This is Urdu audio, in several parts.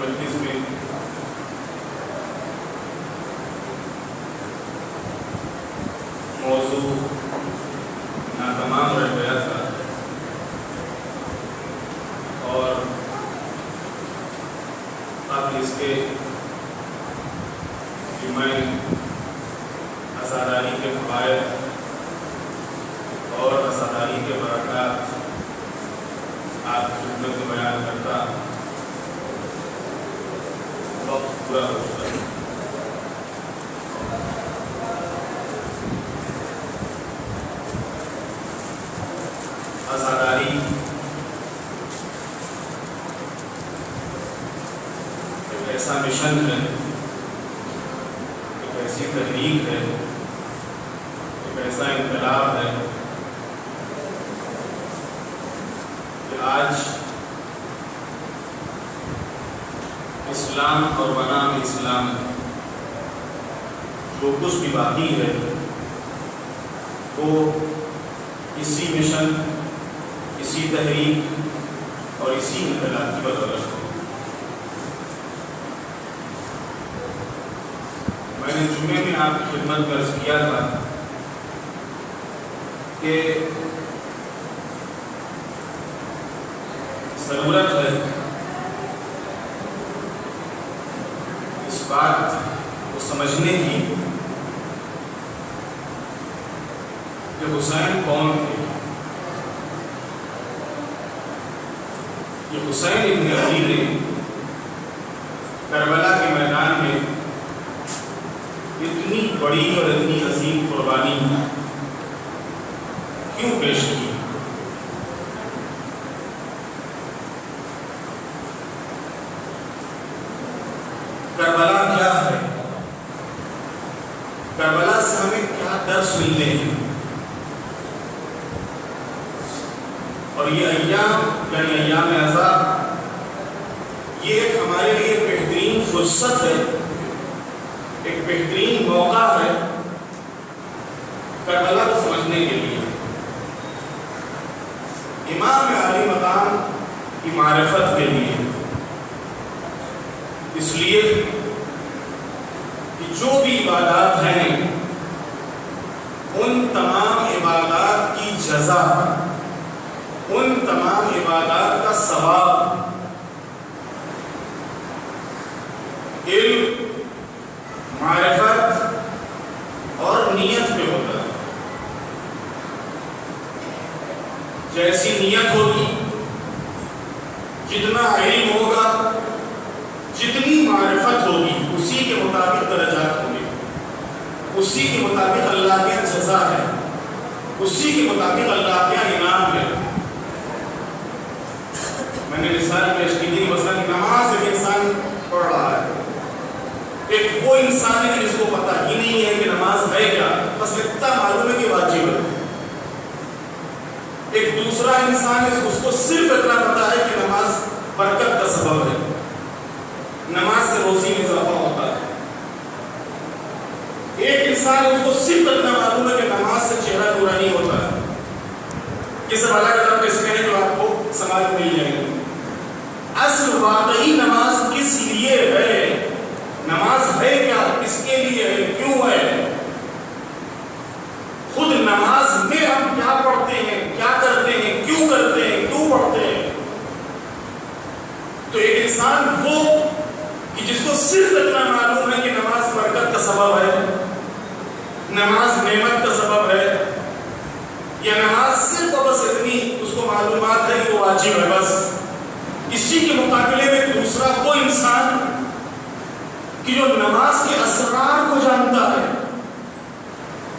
مجلس میں موضوع ناتمام رہ گیا تھا اور اب اس کے میں عزاداری کے فوائد اور عزاداری کے برکات آپ کی خدمت میں بیان کرتا وقت پورا ہو چکا ہے۔ عزاداری ایک ایسا مشن ہے، ایک ایسی تحریک ہے، ایک ایسا انقلاب ہے کہ آج اسلام اور بنام اسلام جو کچھ بھی باقی ہے وہ اسی مشن، اسی تحریک اور اسی انقلاب کی بدولت ہے۔ میں نے جمعے میں آپ کی خدمت میں عرض کیا تھا کہ ضرورت ہے اس بات کو سمجھنے کی کہ حسین کون تھے۔ یہ حسین ابن علی نے کربلا کے میدان میں اتنی بڑی اور اتنی عظیم قربانی کیوں پیش کی؟ کربلا کیا ہے؟ کربلا سے ہمیں کیا درس ملتے ہیں؟ اور یہ ایام یعنی ایام عذاب یہ ایک ہمارے لیے بہترین فرصت ہے، ایک بہترین موقع ہے کربلا کو سمجھنے کے لیے، امام علی مقام کی معرفت کے لیے، اس لیے کہ جو بھی عبادات ہیں ان تمام عبادات کی جزا، ان تمام عبادات کا ثواب علم، معرفت اور نیت پہ ہوتا ہے۔ جیسی نیت ہوگی، جتنا علم ہوگا، جتنی معرفت ہوگی، اسی کے مطابق درجات ہوں گے، اسی کے مطابق اللہ کے جزا ہے، اسی کے مطابق اللہ کا انعام ہے۔ میں نے مثال پیش کی تھی مثلا نماز ایک انسان پڑھ رہا ہے، ایک وہ انسان ہے جس کو پتہ ہی نہیں ہے کہ نماز ہے کیا، بس اتنا معلوم ہے کہ واجب ہے۔ ایک دوسرا انسان ہے اس کو صرف اتنا پتہ ہے کہ نماز برکت کا سبب ہے، نماز سے روزی میں اضافہ ہوتا ہے۔ ایک انسان اس کو صرف اتنا معلوم ہے کہ نماز سے چہرہ نورانی ہوتا ہے۔ یہ سب الگ الگ قسمیں ہیں جو آپ کو سمجھ مل جائیں گے۔ اصل واقعی نماز کس لیے ہے، نماز ہے کیا، کس کے لیے ہے، کیوں ہے، خود نماز میں ہم کیا پڑھتے ہیں، کیا کرتے ہیں، کیوں کرتے ہیں، کیوں پڑھتے ہیں۔ تو ایک انسان وہ کہ جس کو صرف اتنا معلوم ہے کہ نماز برکت کا سبب ہے، نماز نعمت کا سبب ہے، یا نماز صرف بس اتنی اس کو معلومات ہے کہ وہ واجب ہے بس۔ اسی کے مقابلے میں دوسرا وہ انسان کہ جو نماز کے اسرار کو جانتا ہے،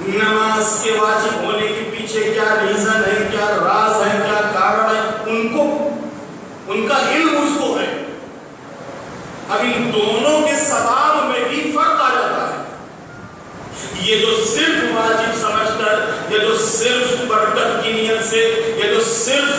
نماز کے واجب ہونے کے پیچھے کیا ریزن ہے، کیا راز ہے، کیا کارن ہے، ان کا علم اس کو ہے۔ اب ان دونوں کے ثواب میں بھی فرق آ جاتا ہے۔ یہ جو صرف واجب سمجھ کر، یہ جو صرف برکت کی نیت سے، یہ جو صرف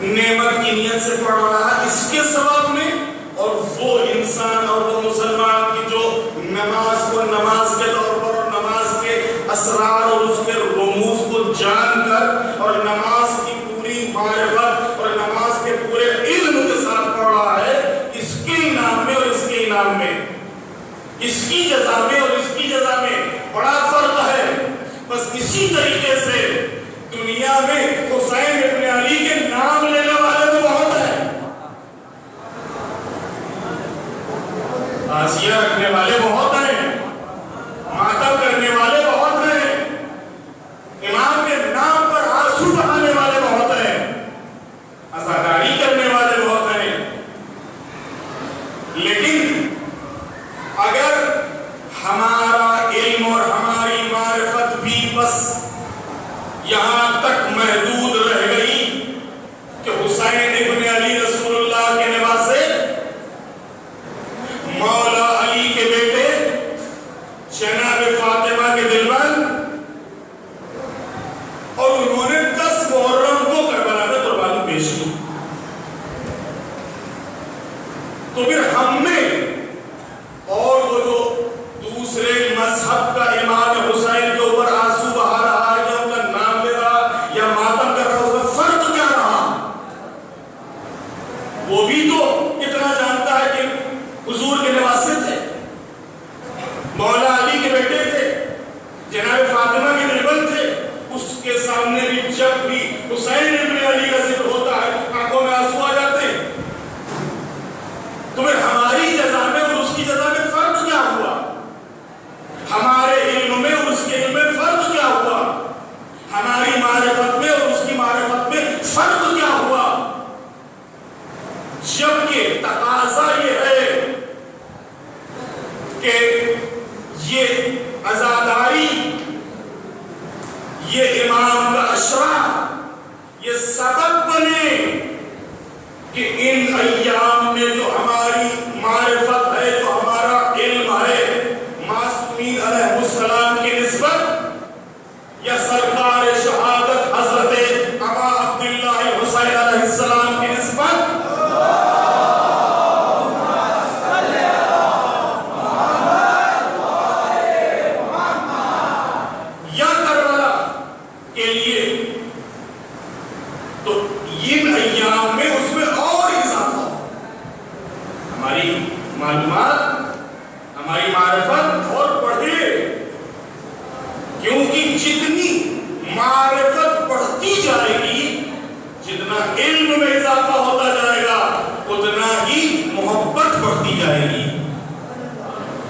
نعمت کی نیت سے پڑھ رہا ہے، اس کے ثواب میں، اور وہ انسان اور وہ مسلمان کی جو نماز کو نماز کے طور پر اور نماز کے اسرار اور اس کے رموز کو جان کر اور نماز کی پوری معرفت اور نماز کے پورے علم کے ساتھ پڑھ رہا ہے، اسی طریقے سے دنیا میں حسین ابن علی کے نام لینے والے تو بہت ہیں، تعزیہ رکھنے والے بہت ہیں، ماتم کرنے والے بہت ہیں، امام کے نام پر آنسو بہانے والے بہت ہیں، عزاداری کرنے والے بہت ہیں، لیکن اگر ہمارا علم اور ہماری معرفت بھی بس یہاں تک محدود رہ گئی کہ حسین ابن علی رسول اللہ کے نواسے، مولا علی کے بیٹے، جناب فاطمہ کے دلبر، اور انہوں نے 10 محرم کو کربلا میں قربانی پیش کی، تو پھر ہم نے اور وہ جو دوسرے مذہب کا امام حسین کے اوپر آنسو بہا رہا ہے یا ان کا نام لے رہا یا ماتم کر رہا، اس میں فرق کیا رہا؟ وہ بھی تو اتنا جانتا ہے کہ حضور کے نواسے تھے، مولا علی کے بیٹے تھے، جناب فاطمہ کے دلبر تھے، اس کے سامنے بھی جب بھی حسین ابن علی کا ذکر ہوتا ہے آنکھوں میں آنسو آ جاتے ہیں، تو پھر ہماری جزا میں اور اس کی جزا میں فرق کیا ہوا؟ ہمارے علم میں اور اس کے علم میں فرق کیا ہوا؟ ہماری معرفت میں اور اس کی معرفت میں فرق کیا ہوا؟ جبکہ تقاضا یہ ہے کہ یہ عزاداری، یہ امام کا اشرا، یہ سبب بنے کہ ان ایام میں جو ہماری معرفت ہے، جو ہمارا علم ہے، معصومین علیہ السلام کی نسبت یا سرکار شہادت حضرت ابا عبداللہ حسین علیہ السلام کی نسبت یا کربلا کے لیے، تو ان ایام میں اس میں اور اضافہ، ہماری معلومات، ہماری معرفت اور بڑھے، کیونکہ جتنی معرفت بڑھتی جائے گی، جتنا علم میں اضافہ ہوتا جائے گا، اتنا ہی محبت بڑھتی جائے گی،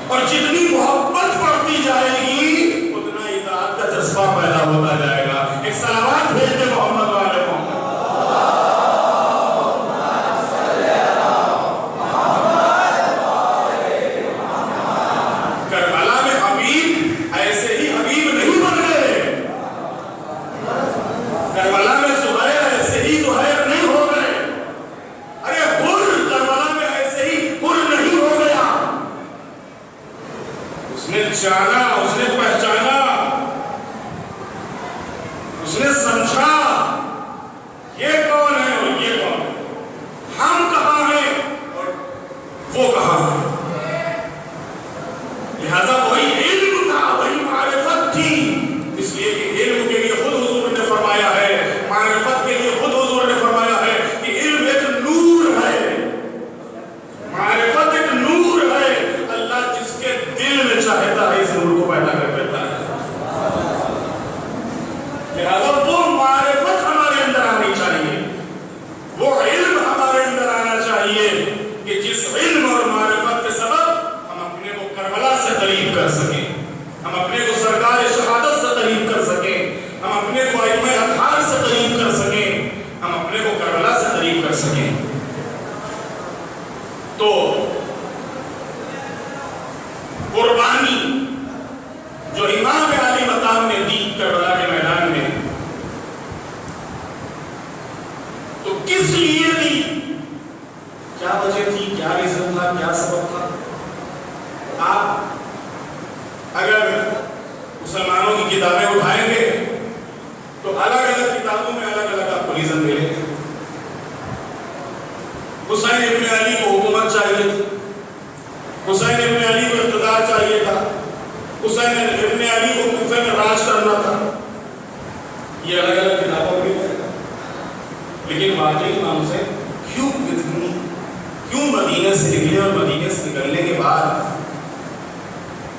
اور جتنی محبت بڑھتی جائے گی اتنا اطاعت کا جذبہ پیدا ہوتا جائے گا۔ ایک صلوات بھیج دے محمد والے محمد۔ کربلا میں حبیب ایسے ہی حبیب نہیں بن گئے، کربلا میں زہیر ایسے ہی زہیر نہیں ہو گئے، ارے حر کربلا میں ایسے ہی حر نہیں ہو گیا، اس نے جانا، اس نے پہچانا، اس نے سمجھا یہ کون ہے اور یہ کون ہے، ہم کہاں ہیں اور وہ کہاں ہے، لہذا وہی علم تھا، وہی معرفت تھی، اس لیے کہ علم کے لیے خود حضور نے فرمایا ہے، معرفت کے لیے خود حضور نے فرمایا ہے کہ علم ایک نور ہے، معرفت ایک نور ہے، اللہ جس کے دل میں چاہتا ہے اس نور کو پیدا کر دیتا ہے، لہذا وہ معرفت ہمارے اندر آنی چاہیے، وہ علم ہمارے اندر آنا چاہیے کہ جس علم اور معرفت کے سبب ہم اپنے کو کربلا سے قریب کر سکیں، ہم اپنے کو سرکار شہادت سے قریب کر سکیں، ہم اپنے کو ائمہ اطہار سے قریب کر سکیں، ہم اپنے کو کربلا سے قریب کر سکیں۔ تو قربانی جو امام علی مقام نے دی کربلا کے میدان میں، تو کس لیے دی؟ کیا وجہ تھی، کیا ریزن تھا، کیا سبب تھا؟ آپ اگر مسلمانوں کی کتابیں اٹھائیں گے تو الگ الگ کتابوں میں الگ الگ آپ کو ریزن ملیں گے۔ حسین ابن علی کو حکومت چاہیے تھی، حسین ابن علی کو اقتدار چاہیے تھا، حسین ابن علی کو کوفے میں راج کرنا تھا، یہ الگ الگ کتابوں میں ہے، لیکن واقعی امام حسین کیوں مدینے سے نکلے، اور مدینے سے نکلنے کے بعد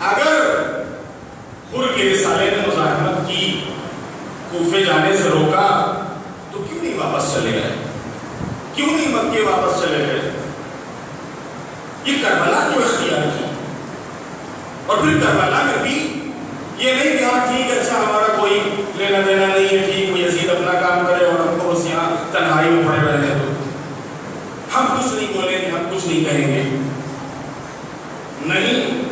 اگر حر کے رسالے نے مزاحمت کی کی کوفے جانے سے روکا تو کیوں نہیں واپس چلے گئے؟ کیوں نہیں مکے واپس چلے گئے؟ یہ کربلا کیوں اختیار کی؟ اور پھر کربلا میں بھی یہ نہیں کہ ہاں ٹھیک ہے اچھا ہمارا کوئی لینا دینا نہیں ہے، ٹھیک یزید اپنا کام کرے اور ہم کو بس یہاں تنہائی میں پڑے رہنے دو، ہم کچھ نہیں بولیں گے، ہم کچھ نہیں کہیں گے۔ نہیں،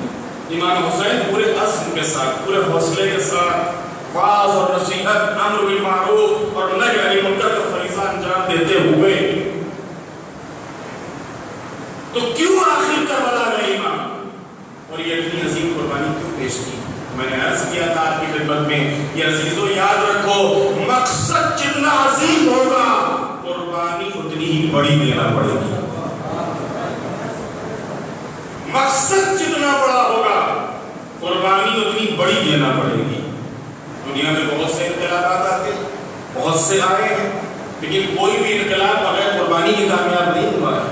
امام حسین پورے عزم کے ساتھ، پورے حوصلے کے ساتھ واعظ اور نصیحت، امر بالمعروف اور نہی عن المنکر کا فریضہ انجام دیتے ہوئے تو کیوں آخر کربلا گئے امام اور یہ اتنی عظیم قربانی کیوں پیش کی؟ میں نے عرض کیا تھا آپ کی خدمت میں، یہ عزیزو یاد رکھو، مقصد جتنا عظیم ہوگا قربانی اتنی ہی بڑی دینا پڑے گی۔ مقصد جتنا بڑا ہوگا قربانی اتنی بڑی دینا پڑے گی۔ دنیا میں بہت سے انقلابات آتے ہیں، بہت سے آئے ہیں، لیکن کوئی بھی انقلاب بغیر قربانی کی کامیاب نہیں ہوا ہے۔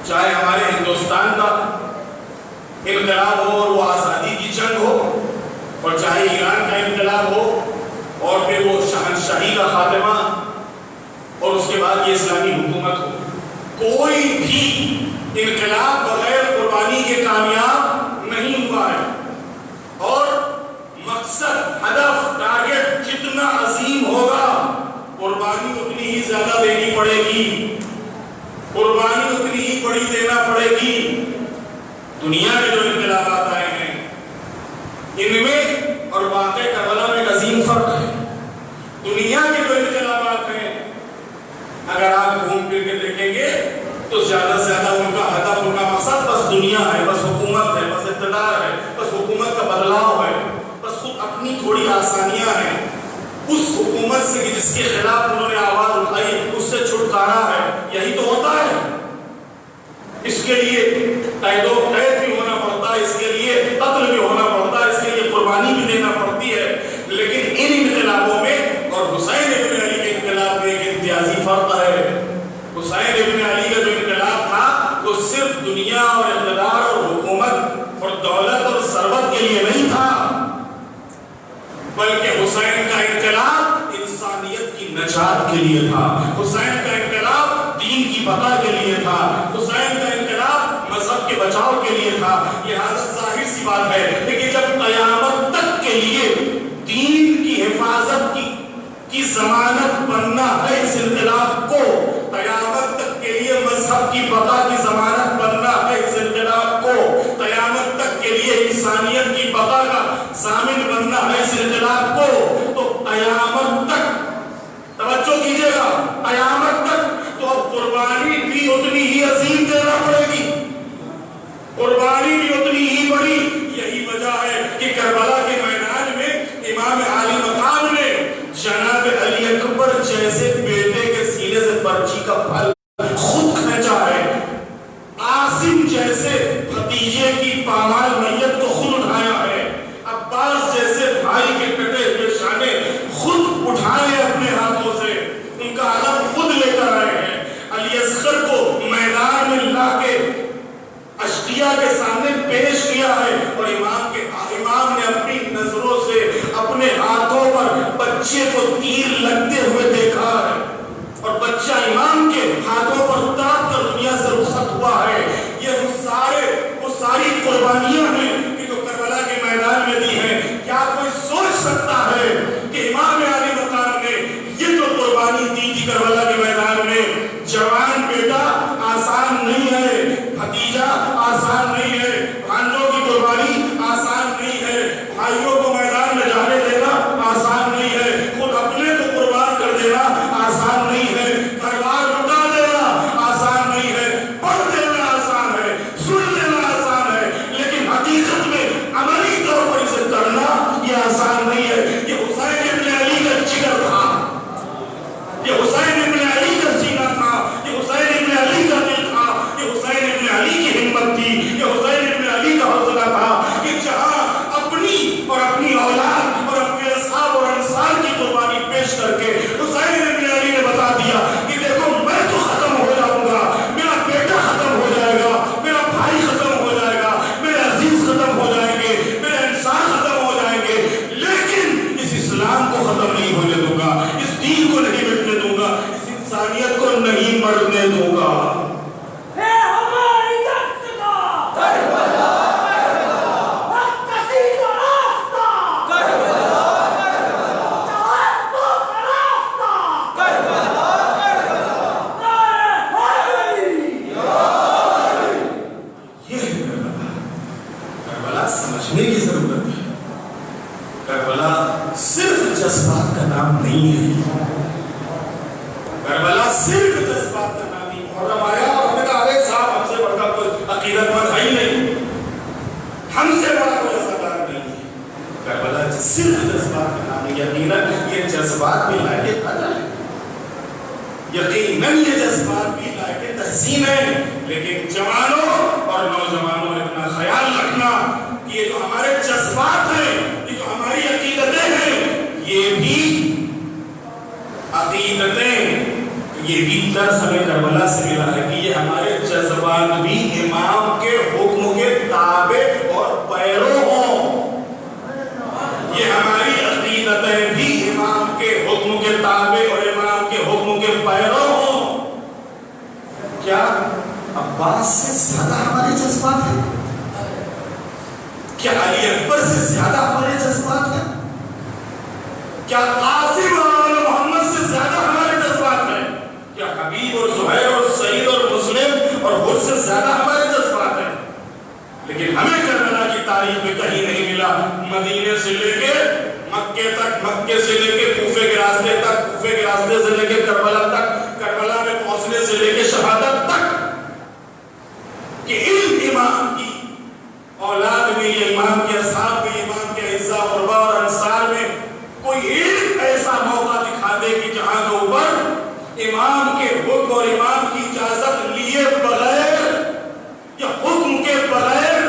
چاہے ہمارے ہندوستان کا انقلاب ہو اور وہ آزادی کی جنگ ہو، اور چاہے ایران کا انقلاب ہو اور پھر وہ شہنشاہی کا خاتمہ اور اس کے بعد یہ اسلامی حکومت ہو، کوئی بھی انقلاب بغیر قربانی کے کامیاب نہیں ہوا ہے۔ اور مقصد، ہدف، ٹارگٹ جتنا عظیم ہوگا قربانی اتنی ہی زیادہ دینی پڑے گی، قربانی اتنی ہی بڑی دینا پڑے گی۔ دنیا میں جو انقلابات آئے ہیں ان میں اور واقع کربلا میں عظیم فرق ہے۔ دنیا کے جو انقلابات ہیں اگر آپ گھوم پھر کے دیکھیں گے تو زیادہ سے زیادہ ان کا ہدف، ان کا مقصد بس دنیا ہے، بس حکومت ہے، بس اقتدار ہے، بس حکومت کا بدلاؤ ہے، بس خود اپنی تھوڑی آسانیاں ہیں، اس حکومت سے جس کے خلاف انہوں نے آواز اٹھائی اس سے چھٹکارا ہے، یہی تو ہوتا ہے۔ اس کے لیے قید و قید بھی ہونا پڑتا ہے، اس کے لیے قتل بھی ہونا پڑتا ہے، اس کے لیے قربانی بھی دینا پڑتی ہے۔ لیکن ان انقلابوں میں اور حسین ابن علی کے انقلاب میں ایک امتیازی فرق ہے۔ حسین ابن علی کا جو انقلاب تھا وہ صرف دنیا اور اقتدار اور حکومت اور دولت اور ثروت کے لیے نہیں تھا، بلکہ حسین کا انقلاب انسانیت کی نجات کے لیے تھا، حسین کا انقلاب دین کی بقا کے لیے تھا، حسین کا انقلاب مذہب کے بچاؤ کے لیے تھا۔ یہ حالت ظاہر سی بات ہے، لیکن جب قیامت تک کے لیے دین کی حفاظت کی ضمانت بننا ہے اس انقلاب کو، قیامت تک کے لیے مذہب کی بقا کی ضمانت بننا ہے اس انقلاب کو، قیامت تک کے لیے انسانیت کی بقا کا ضامن بننا ہے اس انقلاب کو، تو قیامت تک توجہ کیجئے گا، قیامت تک تو اب قربانی بھی اتنی ہی عظیم دینا پڑے گی، قربانی بھی اتنی ہی بڑی۔ یہی وجہ ہے کہ کربلا کے میدان میں امام عالی مقام نے جناب علی اکبر جیسے بیٹے کے سینے سے پرچی کا پھل خود کھینچا ہے، عاصم جیسے بھتیجے کی پامال میت کو خود اٹھایا ہے، عباس جیسے بھائی کے کٹے ہوئے شانے خود اٹھائے اپنے ہاتھوں سے، ان کا علم خود لے کر آئے ہیں، علی اصغر کو میدان میں لا کے اشقیاء کے سامنے پیش کیا ہے، اور امام نے اپنی نظروں سے اپنے ہاتھوں پر بچے کو تیر لگتے ہوئے دیکھا ہے، اور بچہ امام کے نہیں مرنے دوں گا۔ سمجھنے کی ضرورت ہے، کربلا صرف جذبات کا نام نہیں ہے، کربلا صرف جذبات کا نام نہیں۔ محرم آیا اور ہم نے کہا ارے صاحب ہم سے بڑا کوئی عقیدت مند ہے ہی نہیں، ہم سے بڑا کوئی عزادار نہیں ہے۔ کربلا صرف جذبات کا نام ہے، یقیناً یہ جذبات بھی لائق ادا ہے، یقیناً یہ جذبات بھی لائق تحسین ہے، لیکن جوانوں اور نوجوانوں اپنا خیال رکھنا کہ یہ جو ہمارے جذبات ہیں، یہ جو ہماری عقیدتیں ہیں، یہ بھی عقیدتیں، یہ بھی درس ہمیں کربلا سے ملا ہے کہ یہ ہمارے جذبات بھی امام کے حکم کے تابع اور پیرو ہوں، یہ ہماری عقیدتیں بھی امام کے حکم کے تابع اور امام کے حکم کے پیرو ہوں۔ کیا عباس سے زیادہ ہمارے جذبات ہیں؟ کیا علی اکبر سے زیادہ ہمارے جذبات ہیں؟ کیا قاسم اور محمد سے زیادہ ہمارے جذبات ہیں؟ کیا حبیب اور زہیر اور سعید اور مسلم اور حر سے زیادہ ہمارے جذبات ہیں؟ لیکن ہمیں کربلا کی تاریخ میں کہیں نہیں ملا، مدینے سے لے کے مکے تک، مکے سے لے کے کوفے کے راستے تک، کوفے کے راستے سے لے کے کربلا تک، کربلا میں پہنچنے سے لے کے شہادت تک، کہ ان امام کی اولاد میں، یہ امام کے اصحاب میں، امام کے اعزاء قربا اور انصار میں کوئی ایک ایسا موقع دکھا دے کہ جہاں کے اوپر امام کے حکم اور امام کی اجازت لیے بغیر یا حکم کے بغیر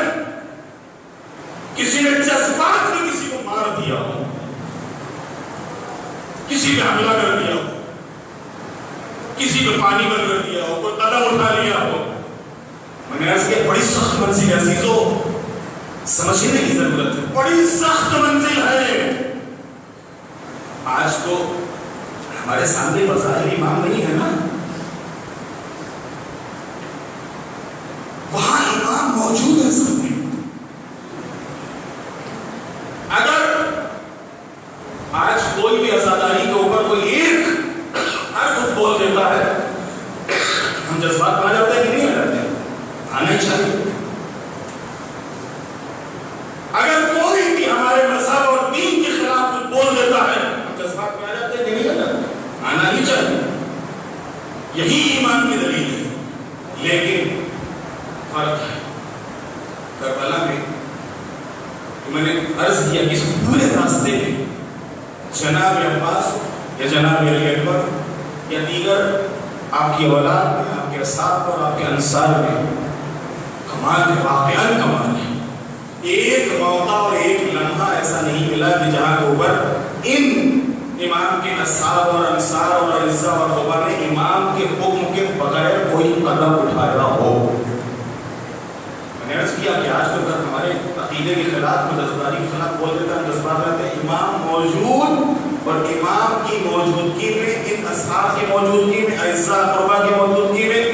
کسی نے جذبات میں کسی کو مار دیا ہو، کسی پہ حملہ کر دیا ہو، کسی پہ پانی بند کر دیا ہو، کوئی قدم اٹھا لیا ہو۔ میں نے عرض کیا بڑی سخت منزل ہے عزیزو، سمجھنے کی ضرورت ہے، بڑی سخت منزل ہے۔ آج تو ہمارے سامنے بظاہر امام نہیں ہے نا، وہاں امام موجود ہے سب میں۔ اگر آج کوئی بھی عزاداری کے اوپر کوئی ایک حرف بول دیتا ہے، ہم جذبات میں آ جاتے ہیں کہ نہیں آ جاتے ہیں؟ آنا ہی چاہیے۔ اگر کوئی بھی ہمارے مذہب اور دین کے خلاف کچھ بول دیتا ہے، ہم جذبات میں آ جاتے ہیں کہ نہیں آ جاتے؟ آنا ہی چاہیے، یہی ایمان کی دلیل ہے۔ لیکن فرق ہے کربلا میں، میں نے عرض کیا کہ اس پورے راستے میں جناب عباس یا جناب علی اکبر یا دیگر آپ کی اولاد میں، آپ کے اصحاب اور آپ کے انصار میں کمال ہے، واقعاً کمال ہے۔ ایک موقع اور ایک لمحہ ایسا نہیں ملا کہ جہاں کے اوپر ان امام کے اصحاب اور انصار اور اعزاء اور قربا نے امام کے حکم کے بغیر کوئی قدم اٹھایا ہو۔ میں نے عرض کیا کہ آج تو اگر ہمارے عقیدے کے خلاف، جذباتی کے خلاف بول دیتا ہے، جذبات رہتے ہیں، امام موجود اور امام کی موجودگی میں، ان اصحاب کی موجودگی میں، اعزاء قربا کی موجودگی میں،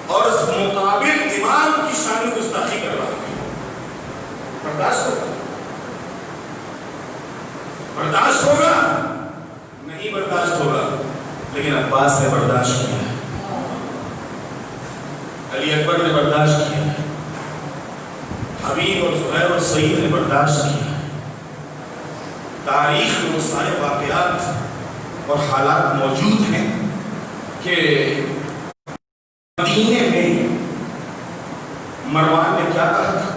اور اس مقابل امام کی شان گستاخی کر رہا ہے، برداشت ہوگا؟ برداشت ہوگا؟ نہیں برداشت ہوگا۔ لیکن عباس نے برداشت کیا ہے، علی اکبر نے برداشت کیا ہے، حبیب اور زہیر اور سعید نے برداشت کیا ہے۔ تاریخ میں وہ سارے واقعات اور حالات موجود ہیں کہ مدینے میں مروان نے کیا کہا تھا،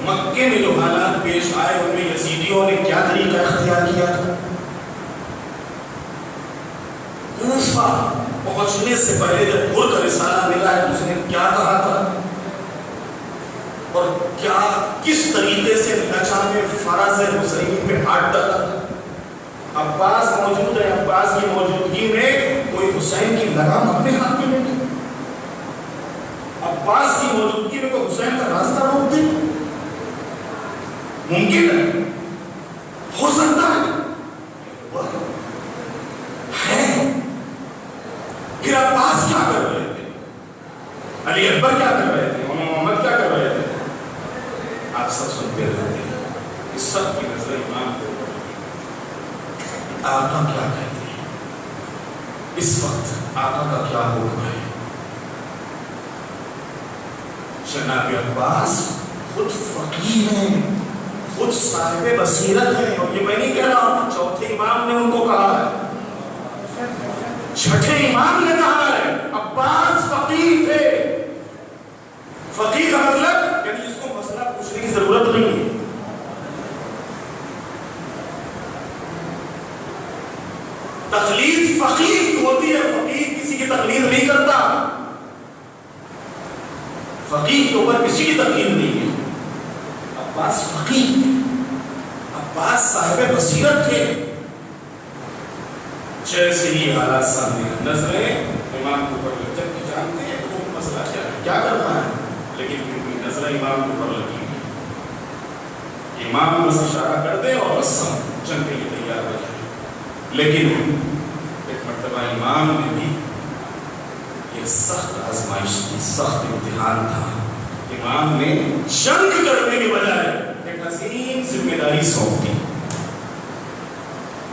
مکے میں جو حالات پیش آئے ان میں یزیدیوں نے کیا طریقہ اختیار کیا تھا، کوفہ پہنچنے سے پہلے جب حر کا رسالہ ملا ہے اس نے کیا کہا تھا، اور کیا کس طریقے سے نچا میں فرض حسینی پہ ہاتھ ڈالا تھا۔ عباس موجود ہے، عباس کی موجودگی میں کوئی حسین کی لگام اپنے ہاتھ میں نہیں، عباس کی موجودگی میں کوئی حسین کا راستہ روک دے، ممکن ہے، ہو سکتا ہے، علی اکبر کیا کر رہے تھے، امام محمد کیا کر رہے تھے، آپ سب سنتے رہتے ہیں۔ اس سب کی نظر امام کو آقا کیا کہتے ہیں، اس وقت آقا کا کیا حکم ہے۔ جناب عباس خود فقیہ ہیں، خود صاحب بصیرت ہیں، اور یہ میں نہیں کہہ رہا ہوں، چوتھے امام نے ان کو کہا ہے، چھٹے امام نے کہا ہے، عباس فقیہ تھے۔ فقیہ کا مطلب یعنی اس کو مسئلہ پوچھنے کی ضرورت نہیں ہے۔ تقلید فقیہ ہوتی ہے، فقیہ کسی کی تقلید نہیں کرتا، فقیہ کے اوپر کسی کی تقلید نہیں ہے۔ عباس فقیہ تھے، عباس صاحب بصیرت تھے۔ جیسے ہی حالات سامنے نظریں امام کے اوپر جب کہ جانتے ہیں وہ مسئلہ کیا کرنا ہے، لیکن پھر نظریں امام کے اوپر لگی ہوئی، امام بس اشارہ کر دے اور بس جنگ کے لیے تیار ہو جائے۔ لیکن ایک مرتبہ امام نے بھی یہ سخت آزمائش تھی، سخت امتحان تھا۔ امام نے جنگ کرنے کے بجائے ایک عظیم ذمہ داری سونپ دی،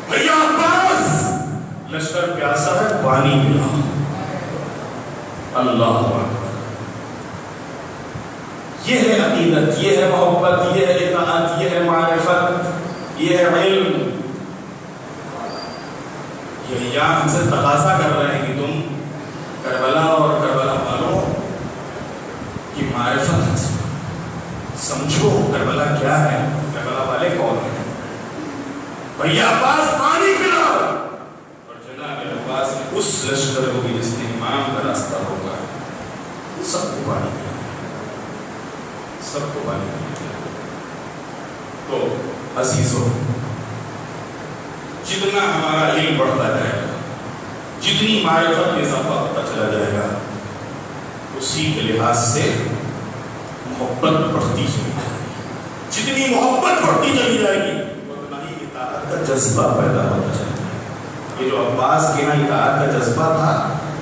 بھیا عباس لشکر پیاسا ہے، پانی پلاؤ۔ اللہ اکبر، یہ ہے عقیدت، یہ ہے محبت، یہ ہے اطاعت، یہ ہے معرفت، یہ ہے علم۔ یہ یہاں ہم سے تقاضا کر رہے ہیں کہ تم کربلا اور کربلا والوں کی معرفت سمجھو، کربلا کیا ہے، کربلا والے کون ہیں۔ بھیا عباس پانی پلاؤ، اور جناب عباس نے اس لشکر کو بھی جس نے امام کا راستہ روکا ہے، سب کو پانی پلایا، سب کو پانی پلایا۔ تو عزیزو، جتنا ہمارا علم بڑھتا جائے گا، جتنی معرفت میں اضافہ ہوتا چلا جائے گا، اسی کے لحاظ سے محبت بڑھتی چلی جائے گی۔ جتنی محبت بڑھتی چلی جائے گی اتنا ہی اطاعت کا جذبہ پیدا ہوتا چلا جائے گا۔ یہ جو عباس کے یہاں اطاعت کا جذبہ تھا،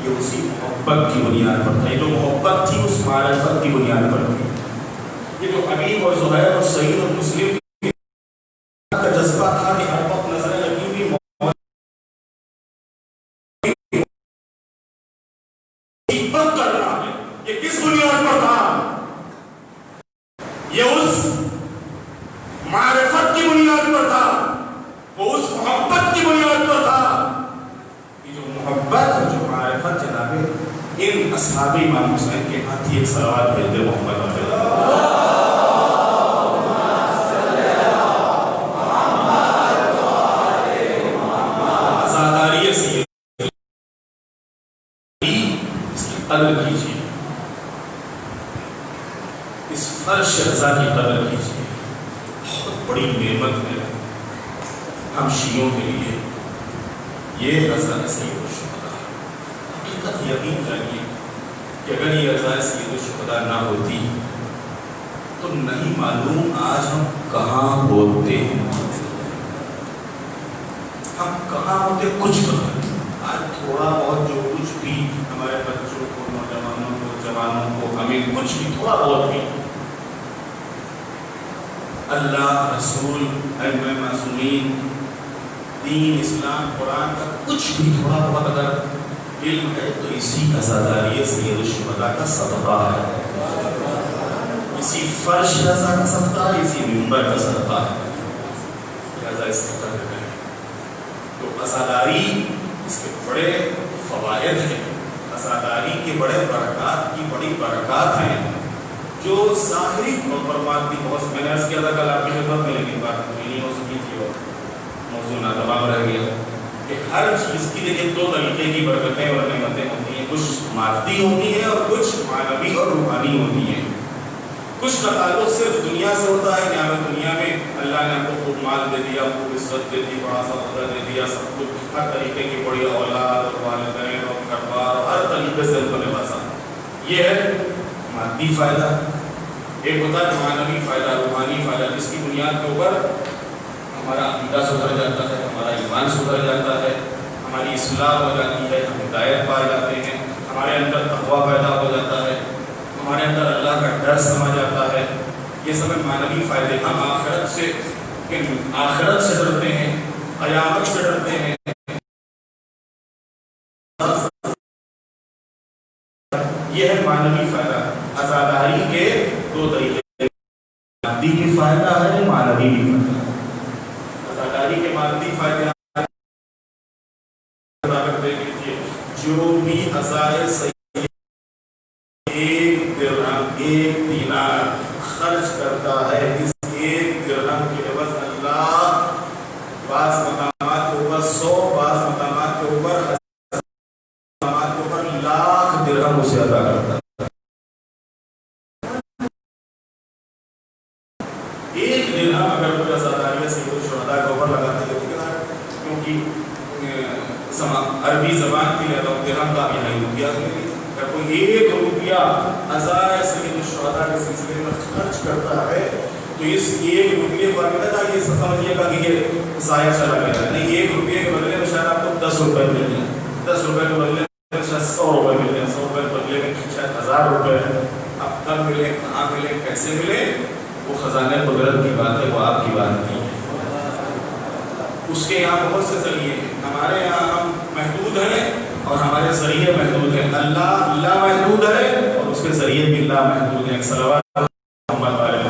یہ اسی محبت کی بنیاد پر تھا، یہ جو محبت تھی اس معرفت کی بنیاد پر تھی۔ یہ جو حبیب اور زہیر اور سعید اور مسلم کا جذبہ تھا کہ ہر وقت نظریں لگی ہوئی محبت کرنا ہے، یہ کس بنیاد پر تھا؟ یہ اس معرفت کی بنیاد پر تھا، وہ اس محبت کی بنیاد پر تھا۔ یہ جو محبت اور جو معرفت جناب ان اصحاب امام حسین کے ہاتھ ایک سوال بھیجتے محمد آزاداری سے اس کی قدر کیجیے، اس فرش رضا کی قدر کیجیے۔ بہت بڑی نعمت ہے ہم شیعوں کے لیے یہ رضا سید الشہداء۔ حقیقت یقین جانیے کہ اگر یہ رضا سید الشہداء نہ ہوتی تو نہیں معلوم آج ہم کہاں ہوتے ہیں، ہم کہاں ہوتے کچھ کہاں۔ آج تھوڑا بہت جو کچھ بھی ہمارے بچوں کو، نوجوانوں کو، جوانوں کو، ہمیں کچھ بھی تھوڑا بہت بھی اللہ، رسول، ائمہ معصومین، دین، اسلام، قرآن کا کچھ بھی تھوڑا بہت اگر علم ہے تو اسی عزاداری سید الشہداء کا صدقہ ہے، اسی فرش رضا کا صدقہ ہے، اسی منبر کا صدقہ ہے۔ لہذا اس کا قدر کریں۔ تو عزاداری اس کے بڑے فوائد ہیں، عزاداری کے بڑے برکات کی بڑی برکات ہیں جو ظاہری طور پر مادی بہت میں نے عرض کیا تھا کل آپ کی خدمت میں، لیکن بات پوری نہیں ہو سکی تھی اور موضوع ناتمام رہ گیا کہ ہر چیز کی دیکھیں دو طریقے کی برکتیں اور نعمتیں ہوتی ہیں، کچھ مادی ہوتی ہیں اور کچھ معنوی اور روحانی ہوتی ہیں۔ کچھ کا تعلق صرف دنیا سے ہوتا ہے کہ ہمیں دنیا میں اللہ نے ہم کو خوب مال دے دیا، خوب عزت دے دی، بڑا سا عہدہ دے دیا، سب کچھ ہر طریقے کی بڑی اولاد اور والدین اور گھر بار اور ہر طریقے سے ان کو نوازا، یہ ہے مادی فائدہ۔ ایک ہوتا ہے معنوی فائدہ، روحانی فائدہ، جس کی بنیاد کے اوپر ہمارا عقیدہ سدھر جاتا ہے، ہمارا ایمان سدھر جاتا ہے، ہماری اصلاح ہو جاتی ہے، ہم ہدایت پا جاتے ہیں، ہمارے اندر تقویٰ پیدا ہو جاتا ہے، اللہ کا ڈر سما جاتا ہے. یہ سب معنوی فائدے. ہم آخرت سے ڈرتے ہیں, قیامت سے ڈرتے ہیں. یہ ہے معنوی فائدہ. عزاداری کے دو طریقے, مادی بھی فائدہ ہے, معنوی بھی فائدہ ہے. عزاداری کے مادی فائدے جو بھی عزائے ایک دینار خرچ کرتا ہے, اس ایک درہم کے عوض اللہ بعض مقامات کے اوپر 100, بعض مقامات کے اوپر لاکھ درہم اسے ادا کرتا ہے. ایک درہم اگر کوئی عزاداریہ سے کوئی شہداء کے اوپر لگاتے ہیں, کیونکہ عربی زبان کی درہم کا یہاں روپیہ ہے. اگر کوئی ایک روپیہ عزائے سید الشہداء کے سلسلے میں خرچ کرتا ہے تو اس ایک روپیے کو یہ سمجھیے گا کہ یہ ضائع چلا گیا. نہیں, ایک روپیے کے بدلے میں شاید آپ کو 10 روپے مل جائیں, 10 روپے کے بدلے میں شاید 100 روپے مل جائیں, 100 روپے کے بدلے میں شاید 1000 روپے. اب کب ملے, کہاں ملے, کیسے ملے, وہ خزانے قدرت کی بات ہے, وہ آپ کی بات نہیں ہے. اس کے یہاں بہت سے ذریعے ہیں. ہمارے یہاں ہم محدود ہیں اور ہمارے ذریعے محدود ہیں. اللہ محدود ہے اور اس کے ذریعے بھی اللہ محدود ہیں. صلوات محمد علیہ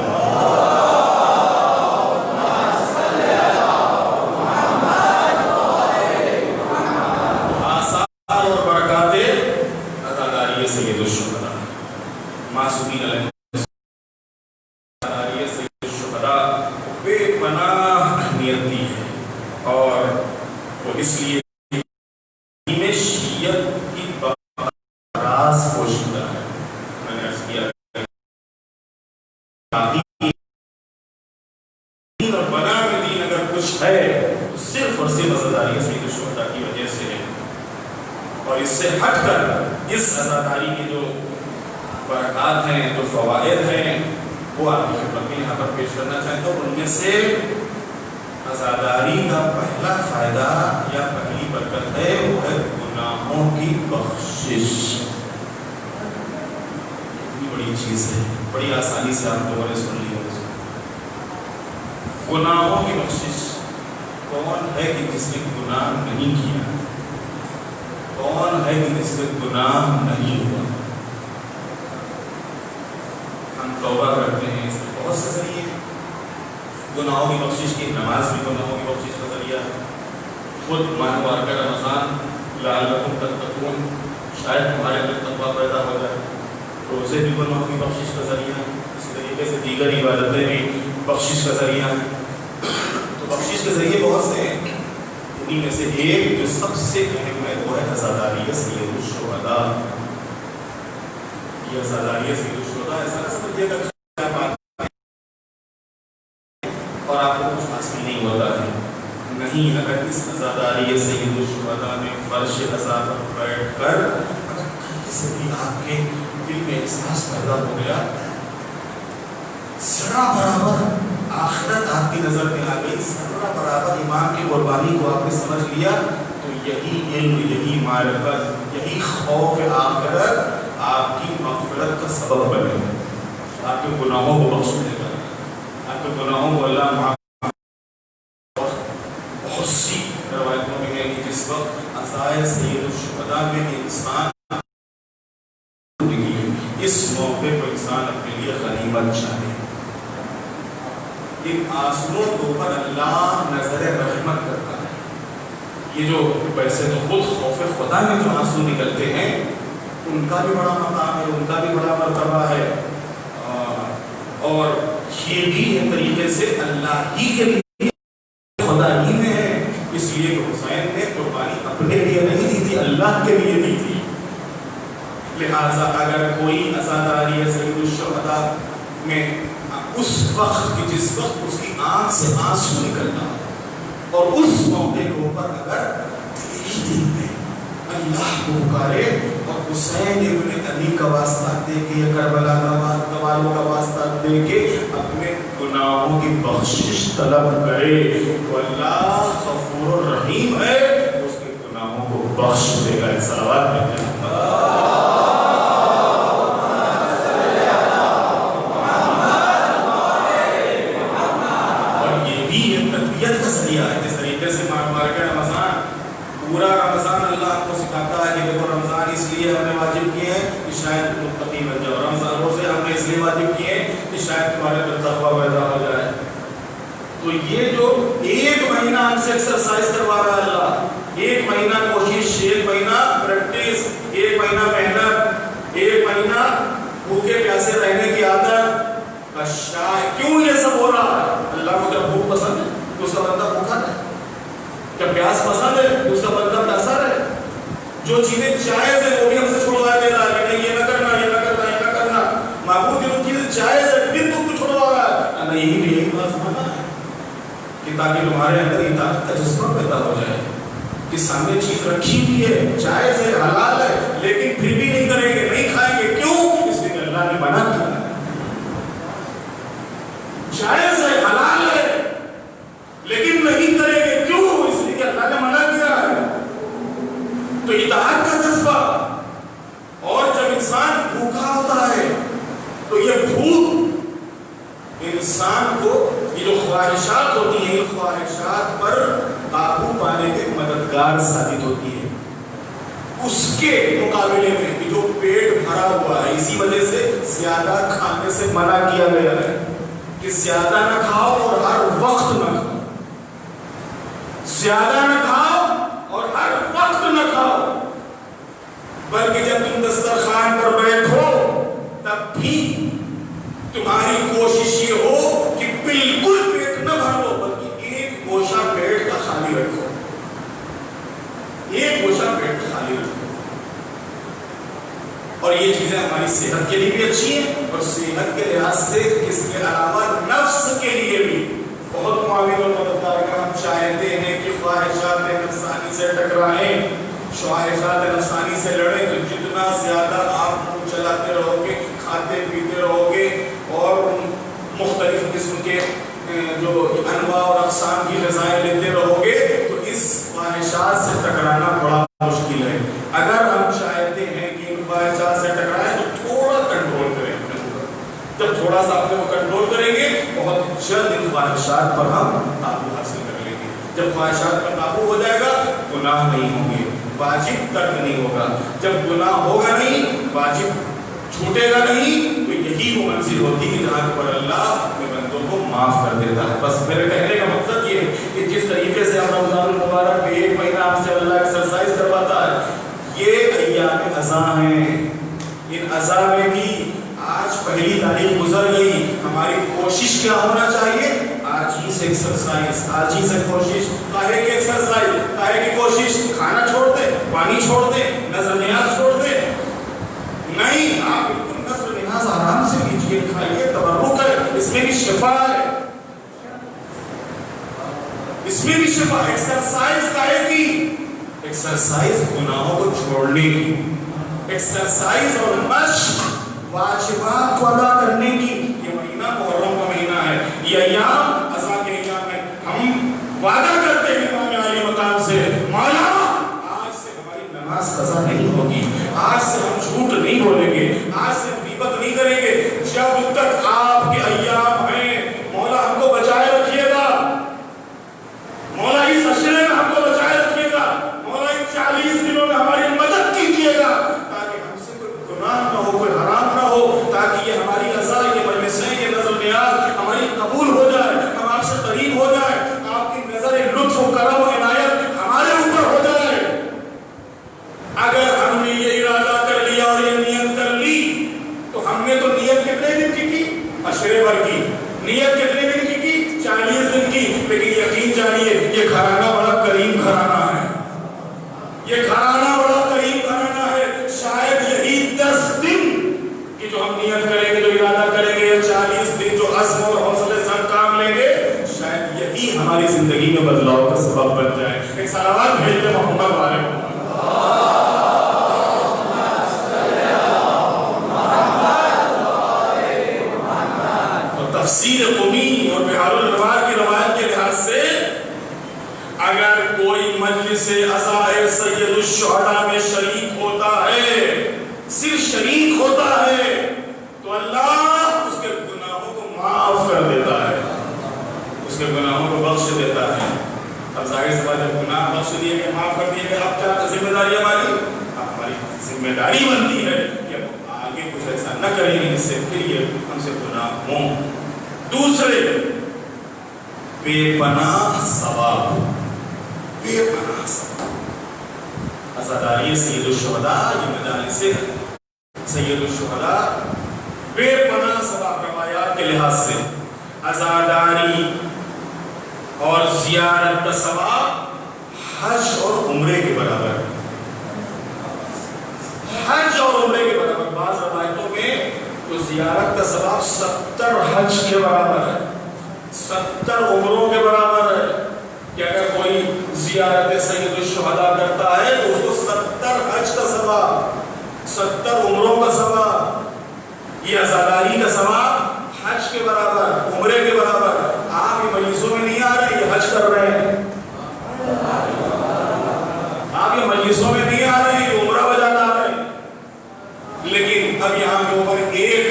آثار اور برکات عزاداری سید الشہداء معصومین علیہ عزاداری سید الشہداء بے پناہ اہمیت دی ہے. اور وہ اس لیے شیعت کی راز پوشیدہ ہے. میں نے عرض کیا دین اور بنا میں دین اگر کچھ ہے تو صرف اور صرف عزاداری سید الشہداء کی وجہ سے ہے. اور اس سے ہٹ کر اس عزاداری کے جو برکات ہیں, جو فوائد ہیں, وہ آپ کی خدمت میں یہاں پر پیش کرنا چاہتا ہوں. ان میں سے عزاداری کا پہلا فائدہ یا پہلی برکت ہے وہ ہے گناہوں کی بخشش. اتنی بڑی چیز ہے, بڑی آسانی سے آپ لوگوں نے سن لی ہے. گناہوں کی بخشش. کون ہے کہ جس نے گناہ نہیں کیا, کون ہے کہ جس سے گناہ نہیں ہوا. ہم توبہ کرتے ہیں, اس میں بہت سے ذریعے گناہوں کی بخشش کی. نماز بھی گناہوں کی بخشش کا ذریعہ ہے. خود ماہ مبارکہ رمضان لعلکم تتقون, شاید تمہارے اندر تقویٰ پیدا ہو جائے. روزے بھی گناہوں کی بخشش کا ذریعہ ہے. اسی طریقے سے دیگر عبادتیں بھی بخشش کا ذریعہ ہیں. تو بخشش کے ذریعے بہت سے ہیں. انہیں میں سے ایک جو سب سے اہم ہے وہ ہے عزاداری سید الشہداء. یہ عزاداری سید الشہداء ایسا نہ سمجھیے گا اور آپ کو کچھ حاصل نہیں ہوتا ہے. نہیں, اگر اس عزاداری سید الشہداء میں فرش عزا پر بیٹھ کر کسی بھی آپ کے دل میں احساس پیدا ہو گیا, ذرا برابر آخرت آپ کی نظر میں آ گئی, ذرا برابر ایمان کی قربانی کو آپ نے سمجھ لیا, تو یہی علم, یہی معرفت, یہی خوف آخرت آپ کی مغفرت کا سبب بنے گا. آپ کے گناہوں کو بخش دے گا, آپ کے گناہوں کو اللہ معاف. بہت سی روایتوں میں ہے کہ جس وقت عزائے سید الشہداء میں انسان اس موقع کو انسان اپنے لیے غنیمت چاہے. ان آنسوؤں کے اوپر اللہ نظر رحمت کرتا ہے. یہ جو ویسے تو خود خوف خدا میں جو آنسو نکلتے ہیں ان کا بھی بڑا مقام ہے, ان کا بھی بڑا مرتبہ ہے, اور یہ بھی ایک طریقے سے اللہ ہی کے لیے, خدا ہی میں ہے. اس لیے کہ حسین نے قربانی اپنے لیے نہیں دی تھی, اللہ کے لیے دی تھی. لہذا اگر کوئی عزاداری سید الشہداء میں اس وقت کی جس وقت اس کی آنکھ سے آنسو نکلنا اور اس موقع کے اوپر اگر دل میں اللہ کو پکارے اور حسین ابن علی کا واسطہ دے کے یا کربلا کا والوں کا واسطہ دے کے اپنے گناہوں کی بخشش طلب کرے تو اللہ غفور الرحیم ہے, اس کے گناہوں کو بخش دے گا. صلوات پڑھیں. شاید متقی بن جاؤ. رمضان روزے ہم نے اس لیے واجب کیے کہ شاید تمہارے اندر تقویٰ پیدا ہو جائے. تو یہ جو ایک مہینہ ہم سے ایکسرسائز کروا رہا ہے اللہ، ایک مہینہ کوشش، ایک مہینہ پریکٹس، ایک مہینہ محنت، ایک مہینہ بھوکے پیاسے رہنے کی عادت. کیوں یہ سب ہو رہا ہے؟ اللہ کو جب بھوک پسند ہے تو اس کا بندہ بھوکا رہے، جب پیاس پسند ہے تو اس کا بندہ پیاسا رہے. جو چیزیں جائز ہے وہ بھی ہم سے چھڑوا دے رہا ہے کہ نہیں یہ نہ کرنا، یہ نہ کرنا، یہ نہ کرنا. معبود جو چیزیں جائز ہے پھر تو کچھ چھڑوا رہا ہے. اللہ یہی بات سمجھنا ہے کہ تاکہ تمہارے اندر اطاعت کا جذبہ پیدا ہو جائے کہ سامنے چیز رکھی ہوئی ہے، جائز ہے، حلال ہے، لیکن پھر بھی نہیں کریں گے، نہیں کھائیں گے. کیوں؟ اس لیے اللہ نے منع کیا ہے. جائز ہے، حلال ہے، لیکن نہیں کریں گے. کیوں؟ اس لیے کہ اللہ نے منع کیا ہے. تو اطاعت کا جذبہ. اور جب انسان بھوکا ہوتا ہے تو یہ بھوک انسان کو یہ جو خواہشات ہوتی ہیں، یہ خواہشات پر قابو پانے کے مددگار ثابت ہوتی ہے. اس کے مقابلے میں کہ جو پیٹ بھرا ہوا ہے، اسی وجہ سے زیادہ کھانے سے منع کیا گیا ہے کہ زیادہ نہ کھاؤ اور ہر وقت نہ کھاؤ. زیادہ نہ کھاؤ اور ہر وقت نہ کھاؤ، بلکہ جب تم دسترخوان پر بیٹھو تب بھی تمہاری کوشش یہ ہو کہ بالکل پیٹ نہ بھر لو، بلکہ ایک گوشہ پیٹ کا خالی رکھو. ایک گوشہ پیٹ کا خالی رکھو. اور یہ چیزیں ہماری صحت کے لیے بھی اچھی ہیں، اور صحت کے لحاظ سے اس کے علاوہ نفس کے لیے بھی بہت معاون اور مددگار ہے. ہم چاہتے ہیں کہ خواہشات نفسانی سے ٹکرائیں، خواہشات نفسانی سے لڑیں. تو جتنا زیادہ آپ منہ چلاتے رہو گے، کھاتے پیتے رہو گے اور مختلف قسم کے جو انواع اور اقسام کی غذائیں لیتے رہو گے، تو اس خواہشات سے ٹکرانا بڑا مشکل ہے. اگر ہم چاہتے ہیں کہ ان خواہشات سے ٹکرائیں تو تھوڑا کنٹرول کریں اپنے اوپر. جب تھوڑا سا اپنے کو کنٹرول کریں گے بہت جلد ان خواہشات پر ہم قابو حاصل کر لیں گے. جب خواہشات پر قابو ہو جائے گا گناہ نہیں ہوں گے، واجب ترک نہیں ہوگا. جب گناہ ہوگا نہیں، واجب چھوٹے گا نہیں، تو یہی وہ منزل ہوتی ہے جہاں پر اللہ اپنے بندوں کو معاف کر دیتا ہے. بس میرے کہنے کا مقصد یہ ہے کہ جس طریقے سے ہم رمضان المبارک میں ایک مہینہ ہم سے اللہ ایکسرسائز کرواتا ہے، یہ ایام عزا ہیں. ان عزا میں بھی آج پہلی تاریخ گزر گئی، ہماری کوشش کیا ہونا چاہیے؟ آج ہی سے ایکسرسائز، آج ہی سے کوشش. کاہے کی ایکسرسائز، کاہے کی کوشش؟ کھانا چھوڑ دے، پانی چھوڑ دے، نظر نیاز چھوڑ دے. نہیں، آپ نظر نیاز آرام سے لیجیے، کھائیے، تبرک ہے، اس میں بھی شفا ہے، اس میں بھی شفا. ایکسرسائز کاہے کی؟ ایکسرسائز گناہوں کو چھوڑنے کی، ایکسرسائز اور مشق واجبات کو ادا کرنے کی. یہ مہینہ محرم کا مہینہ ہے، یہ ایام عزا کے ایام ہے. ہم وعدہ کرتے ہیں امام علی مقام سے، مولا آج سے ہماری نماز قضا نہیں ہوگی، آج سے ہم جھوٹ نہیں بولیں گے، آج سے ہم غیبت نہیں کریں گے. جب تک آپ کے ایام ہیں مولا ہم کو بچائے رکھیے گا، مولا اس عشرے میں ہم کو بچائے رکھیے گا، مولا ان 40 دنوں میں ہماری مدد کیجیے گا تاکہ ہم سے کوئی گناہ نہ ہو، کوئی حرام نہ ہو، تاکہ یہ ہماری عزا، یہ مجلسیں، یہ نظر نیاز ہماری قبول ہو جائے، ہم آپ سے قریب ہو جائے، آپ کی نظر لطف و کرم و عنایت ہمارے اوپر ہو جائے. اگر ہم نے یہ ارادہ کر لیا اور یہ نیت کر لی تو ہم نے تو نیت کتنے دن کی؟ عشرے بھر کی. نیت کتنے دن کی؟ 40 دن کی. لیکن یقین جانیے یہ گھرانہ بڑا کریم گھرانہ ہے، یہ گھرانہ بڑا کریم گھرانہ ہے. شاید یہی 10 دن کی جو ہم نیت کریں گے، جو ارادہ کریں گے، 40 دن جو عزم اور حوصلے سے کام لیں گے، شاید یہی ہماری زندگی میں بدلاؤ کا سبب بن جائے. ایک صلوات بھیجتے محمد والے محمد. تفسیر قمی اور بحار الانوار کی روایت کے لحاظ سے اگر کوئی مجلس عزائے سید الشہداء میں شریک ہوتا ہے، صرف شریک ہوتا ہے، تو اللہ اس کے گناہوں کو معاف کر دیتا ہے، اس کے گناہوں کو بخش دیتا ہے. اب ظاہر سی بات ہے، گناہ بخش دیے گئے، معاف کر دیے گئے، اب کیا ذمہ داری ہماری؟ ہماری ذمہ داری بنتی ہے کہ پھر ایسا نہ کریں گے جس سے پھر یہ ہم سے گناہ ہوں. دوسرے بے پناہ ثواب، بے پناہ ثواب. عزاداری سید الشہداء، یہ مجالس سید الشہداء، بے پناہ ثواب. روایات کے لحاظ سے عزاداری اور زیارت کا ثواب حج اور عمرے کے برابر ہے. حج اور عمرے کے برابر. بعض روایتوں میں تو زیارت کا ثواب 70 حج کے برابر ہے، 70 عمروں کے برابر ہے. کہ اگر کوئی زیارت سید الشہداء کرتا ہے تو اس کو 70 حج کا ثواب، 70 عمروں کا ثواب. یہ عزاداری کا ثواب حج کے برابر، عمرے کے برابر. آپ یہ مجلسوں میں نہیں آ رہے، یہ حج کر رہے ہیں. آپ یہ مجلسوں میں نہیں آ رہے، یہ عمرہ بجا لا رہے ہیں. لیکن اب یہاں کے اوپر ایک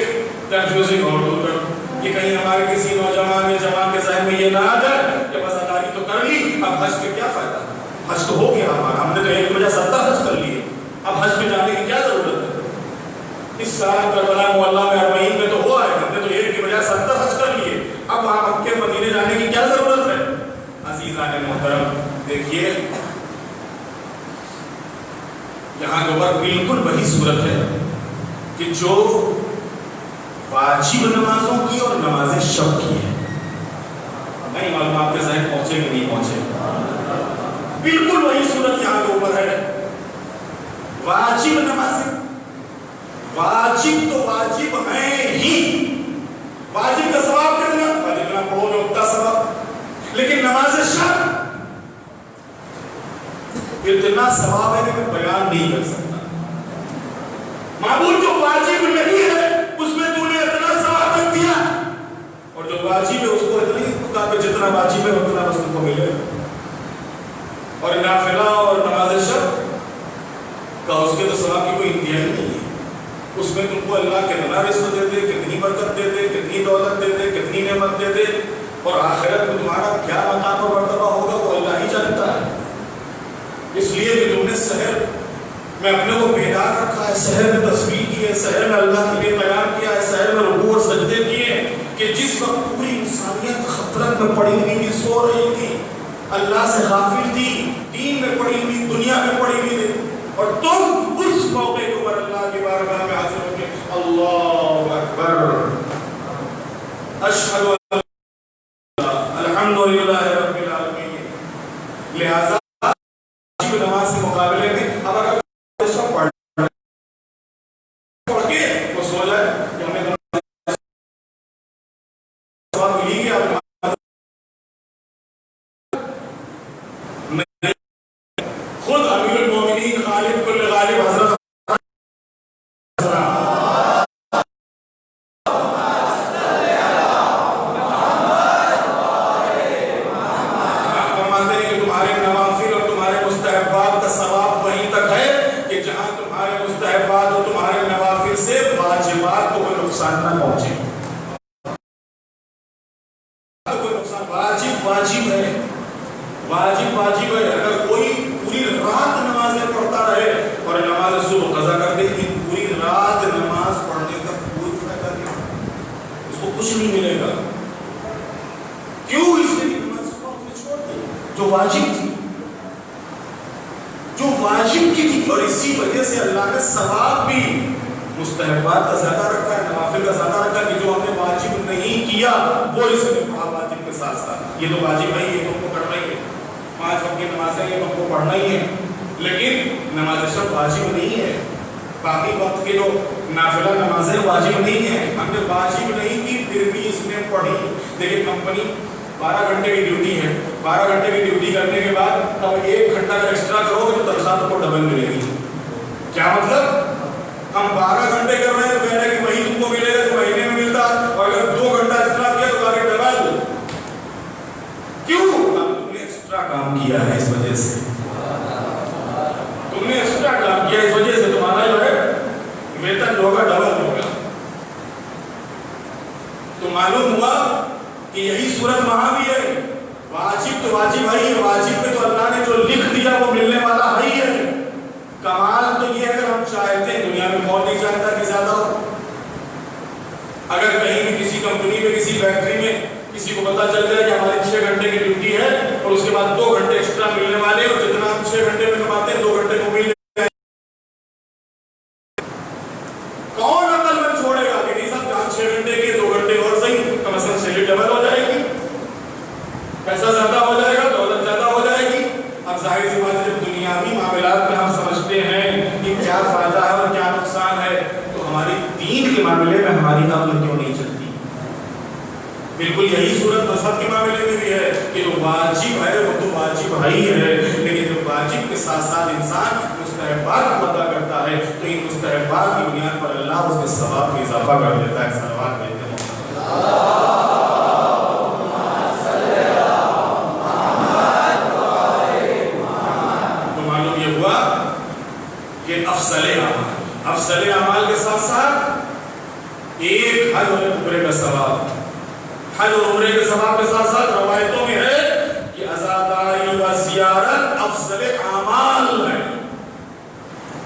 کنفیوزنگ اور دور کرو کہ کہیں ہمارے کسی نوجوان یا جوان کے ذہن میں یہ نہ آ جائے کہ بس عزاداری تو کر لی، اب حج پہ کیا فائدہ؟ حج تو ہو گیا ہمارا، ہم نے تو ایک وجہ 70 حج کر لیے، اب حج پہ جانے کی کیا ضرورت ہے؟ اس سال کربلا معلیٰ میں 40 میں تو ہوا ہے، ہم نے تو ایک کی وجہ 70 حج کر لیے، اب وہاں مکے مدینے جانے کی کیا ضرورت ہے؟ عزیزان محترم دیکھیے یہاں کے اوپر بالکل وہی صورت ہے کہ جو واجب نمازوں کی اور نماز شب کی ہے. نہیں معلوم آپ کے ذہن پہنچے کہ نہیں پہنچے. بالکل وہی صورت یہاں کے اوپر ہے. واجب نمازیں، واجب تو واجب ہیں ہی، واجب کا ثواب کرنا، واجب نہ پڑھو جو اگتا ثواب. لیکن نماز شب اتنا ثواب ہے کہ میں بیان نہیں کر سکتا. معمول جو واجب نہیں ہے اس میں تو نے اتنا ثواب کر دیا، اور جو واجب ہے اس کو اتنا ہی کہا کہ جتنا واجب ہے اتنا بس تم کو ملے. اور نافلہ اور نماز شب کا اس کے تو ثواب کی کوئی انتہا نہیں ہے. اس میں تم کو اللہ کتنا رزق دے دے، کتنی برکت دے دے، کتنی دولت دے دے، کتنی نعمت دے دے، اور آخرت میں تمہارا کیا مقام اور مرتبہ ہوگا وہ اللہ ہی جانتا ہے. اس لیے کہ تم نے سحر میں اپنے کو بیدار رکھا ہے، سحر میں تسبیح کی ہے، سحر میں اللہ کے لیے قیام کیا ہے، سحر میں رکوع اور سجدے کیے، کہ جس وقت پوری انسانیت خطرت میں پڑی ہوئی تھی، سو رہی تھی، اللہ سے غافل تھی، دین میں پڑی ہوئی، دنیا میں پڑی ہوئی تھی، اور تم اس موقع کے اوپر اللہ کی بارگاہ میں حاضر ہو کے اللہ اکبر اشہد ان لا الحمدللہ رب العالمین. لہذا نماز کے مقابلے میں اب اگر پڑھ کے وہ سو جائے کہ ہمیں ثواب ملی گیا. خود امیر المومنین غالب کل غالب حضرت واجب ہے. اگر کوئی پوری رات نمازیں پڑھتا رہے اور نماز صبح قضا کر دے، پوری رات نماز پڑھنے کا کوئی فائدہ نہیں، اس کو کچھ نہیں ملے گا. کیوں؟ اس لیے نماز صبح چھوڑ دی جو واجب تھی، جو واجب کی تھی. اور اسی وجہ سے اللہ نے ثواب بھی مستحبات کا زیادہ رکھا ہے، نوافل کا زیادہ رکھا ہے، کہ جو ہم نے واجب نہیں کیا وہ اس نے پڑھا واجب کے ساتھ ساتھ. یہ تو واجب ہے، یہ تم کو کرنا ہی ہے، 5 وقت کی نمازیں یہ تم کو پڑھنا ہی ہے. لیکن نماز شب واجب نہیں ہے. باقی وقت کے جو نافلہ نمازیں واجب نہیں ہیں، ہم نے واجب نہیں کی پھر بھی اس نے پڑھی. دیکھیں کمپنی 12 گھنٹے کی ڈیوٹی ہے، 12 گھنٹے کی ڈیوٹی کرنے کے بعد اب 1 گھنٹہ اگر ایکسٹرا کرو گے تو تنخواہ کو ڈبل ملے گی. کیا مطلب؟ ہم 12 گھنٹے کر رہے ہیں تو کہہ رہے ہیں کہ وہی تم کو ملے گا جو مہینے میں ملتا، اور اگر 2 گھنٹہ ایکسٹرا کیا تو آگے ڈبل. کیوں؟ تم نے ایکسٹرا کام کیا ہے، اس وجہ سے تم نے ایکسٹرا کام کیا، اس وجہ سے تمہارا جو ہے ویتن جو ہوگا ڈبل ہوگا. تو معلوم ہوا کہ یہی صورت وہاں بھی ہے. واجب تو واجب ہے، واجب پہ تو اللہ نے جو لکھ دیا وہ ملنے والا ہے. کمال تو یہ اگر ہم چاہتے ہیں، دنیا میں کون نہیں چاہتا کہ زیادہ ہو، اگر کہیں بھی کسی کمپنی میں کسی فیکٹری میں کسی کو پتا چل جائے کہ ہماری 6 گھنٹے کی ڈیوٹی ہے اور اس کے بعد 2 گھنٹے ایکسٹرا ملنے والے اور جتنا ہم 6 گھنٹے میں کماتے ہیں 2 گھنٹے کو ملنے کون عقل مند چھوڑے گا کہ نہیں صاحب جہاں 6 گھنٹے کے 2 گھنٹے اور صحیح کم از کم سیلری ڈبل ہو جائے گی پیسہ زیادہ ہو جائے گا دولت زیادہ ہو جائے گی. اب ظاہر سی بات ہے جب دنیاوی معاملات میں ہم سمجھتے ہیں کہ کیا فائدہ ہے اور کیا نقصان ہے تو ہماری دین کے معاملے میں ہماری عقل کیوں نہیں چلتی؟ بالکل یہی صورت مذہب کے معاملے میں بھی ہے کہ جو واجب ہے وہ تو واجب ہی ہے لیکن جو واجب کے ساتھ ساتھ انسان مستحبات کو ادا کرتا ہے تو ان مستحبات کی بنیاد پر اللہ اس کے ثواب میں اضافہ کر دیتا ہے. صلوات کہتے ہیں تو معلوم یہ ہوا کہ افضل اعمال کے ساتھ ساتھ ایک حج اور عمرے کا ثواب حج اور عمرے کے ثواب کے ساتھ ساتھ روایتوں میں ہے کہ عزاداری و زیارت افضل اعمال ہے.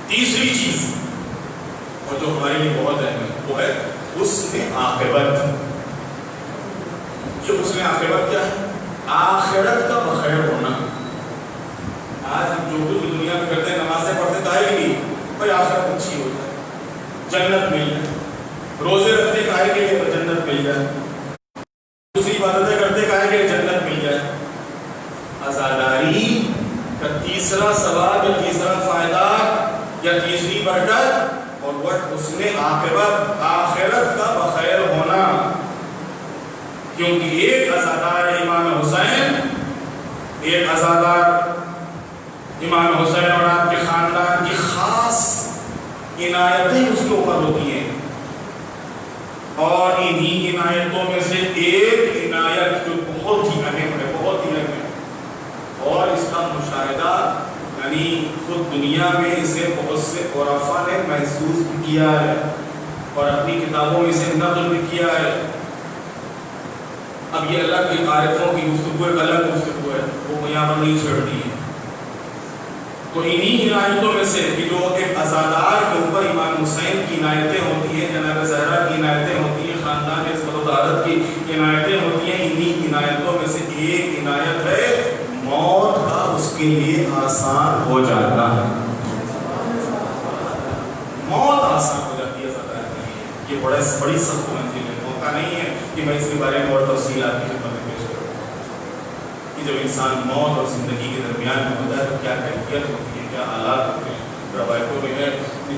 تیسری چیز اور جو ہمارے لیے بہت اہم ہے وہ ہے حسن عاقبت. یہ حسن عاقبت کیا ہے؟ آخرت کا بخیر ہونا. آج ہم جو کچھ دنیا میں کرتے ہیں نمازیں پڑھتے کاہے کے لیے بھائی آخرت اچھی ہو جائے جنت مل جائے. روزے رکھتے کاہے کے لیے جنت مل جائے. دوسری عبادتیں کرتے کاہے کے لیے جنت مل جائے. عزاداری کا تیسرا ثواب یا تیسرا فائدہ یا تیسری برکت اور وہ حسن عاقبت آخرت کا بخیر ہونا. کیونکہ ایک عزادار امام حسین اور آپ کے خاندان کی خاص عنایتیں اس کے اوپر ہوتی ہیں اور انہی عنایتوں میں سے ایک عنایت جو بہت ہی اہم ہے اور اس کا مشاہدہ یعنی خود دنیا میں اسے بہت سے عرفاء نے محسوس بھی کیا ہے اور اپنی کتابوں میں اسے نقل بھی کیا ہے. اب یہ اللہ کے عارفوں کی گفتگو ایک الگ گفتگو ہے وہ یہاں پر نہیں چھڑتی ہے. تو انہی عنایتوں میں سے کہ جو ایک عزادار کے اوپر امام حسین کی عنایتیں ہوتی ہیں جناب زہرا کی عنایتیں ہوتی ہیں خاندان عصمت و عدالت کی عنایتیں ہوتی ہیں. انہی عنایتوں میں سے ایک عنایت ہے موت کا اس کے لیے آسان ہو جاتا ہے. موت آسان ہو جاتی ہے عزادار کے لیے. یہ بڑی سخت منزل ہے. موقع نہیں ہے کہ میں اس کے بارے میں اور تفصیلات کی خدمت میں پیش کروں کہ جب انسان موت اور زندگی کے درمیان میں ہوتا ہے تو کیا کیفیت ہوتی ہے کیا حالات ہوتے ہیں. روایتوں میں ہے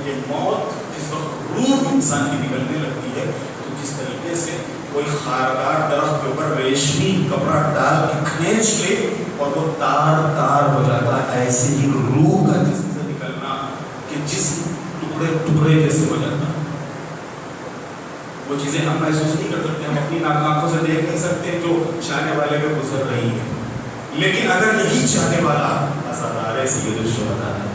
کہ موت جس وقت روح انسان کی نکلنے لگتی ہے تو جس طریقے سے کوئی خاردار درخت کے اوپر ریشمی کپڑا ڈال کے کھینچ لے اور وہ تار ہو جاتا ہے ایسے ہی روح کا جسم سے نکلنا کہ جسم ٹکڑے جیسے ہو جاتا ہے. وہ چیزیں ہم محسوس نہیں کر سکتے ہم اپنی آنکھوں سے دیکھ نہیں سکتے جو چاہنے والے میں گزر رہی ہے. لیکن اگر یہی چاہنے والا عزادار سید الشہداء ہے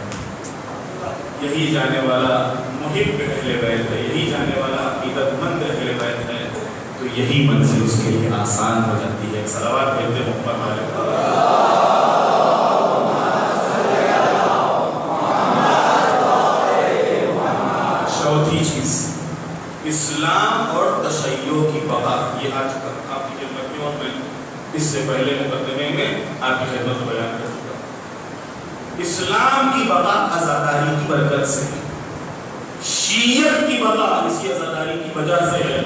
یہی جانے والا محب اہل بیت ہے یہی جانے والا عقیدت مند اہل بیت ہے تو یہی منزل اس کے لیے آسان ہو جاتی ہے. صلوات کہتے ہیں محمد علیہ چوتھی چیز اسلام اور تشیع کی بقا. یہ آج تک آپ کی خدمت میں اور میں اس سے پہلے مقدمے میں آپ کی خدمت بیان کر چکا. اسلام کی بقا عزاداری کی برکت سے ہے. شیعت کی بقا اس کی عزاداری کی وجہ سے ہے.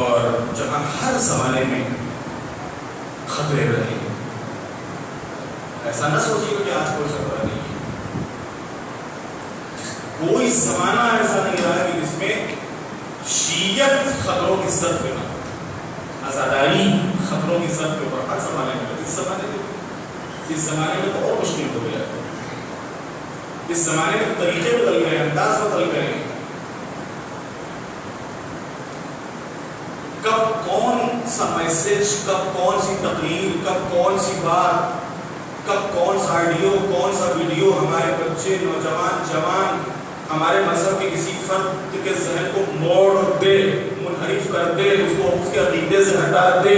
اور جہاں ہر زمانے میں خطرے رہے ایسا نہ سوچیے کہ آج کوئی خطرہ نہیں ہے. کوئی زمانہ ایسا نہیں رہا کہ جس میں شیعت خطروں کی سطح پہ نہ عزاداری خطروں کی سطح کے اوپر. ہر زمانے میں اس زمانے میں تو اور مشکل ہو گیا. اس زمانے میں طریقے بدل گئے انداز بدل گئے. کب کون سا میسج کب کون سی تقریر کب کون سی بات کب کون سا آڈیو کون سا ویڈیو ہمارے بچے نوجوان جوان ہمارے مذہب کے کسی فرد کے ذہن کو موڑ دے منحرف کر دے اس کو اس کے عقیدے سے ہٹا دے.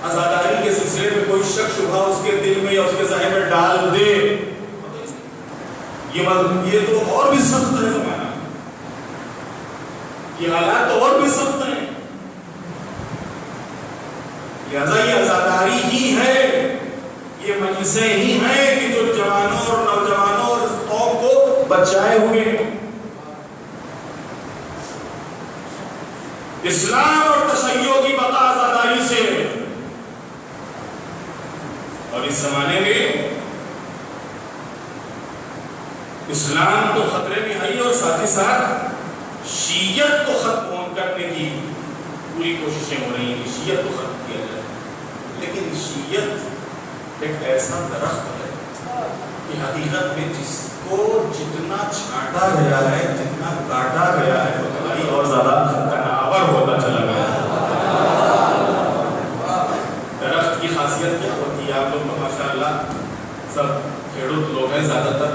عزاداری کے سلسلے میں کوئی شک شبہ اس کے دل میں یا اس کے ذہن میں ڈال دے. یہ تو اور بھی سخت ہے زمانہ. یہ حالات اور بھی سخت ہیں، لہذا یہ عزاداری ہی ہے، یہ مجلسیں ہی ہیں کہ جو جوانوں اور نوجوانوں اور قوم کو بچائے ہوئے ہیں۔ اسلام اور تشیع کی بقا عزاداری سے، اور اس زمانے میں اسلام تو خطرے میں آئی اور ساتھ ہی ساتھ شیعت کو ختم کرنے کی پوری کوششیں ہو رہی ہیں کہ شیعت کو ختم کیا جائے، لیکن شیعت ایک ایسا درخت ہے کہ حقیقت میں جس کو جتنا چھانٹا گیا ہے، جتنا کاٹا گیا ہے، اتنا ہی اور زیادہ تناور ہوتا چلا گیا ہے۔ درخت کی خاصیت کیا ہوتی ہے؟ آپ لوگ تو ماشاءاللہ سب کھیڑوت لوگ ہیں زیادہ تر،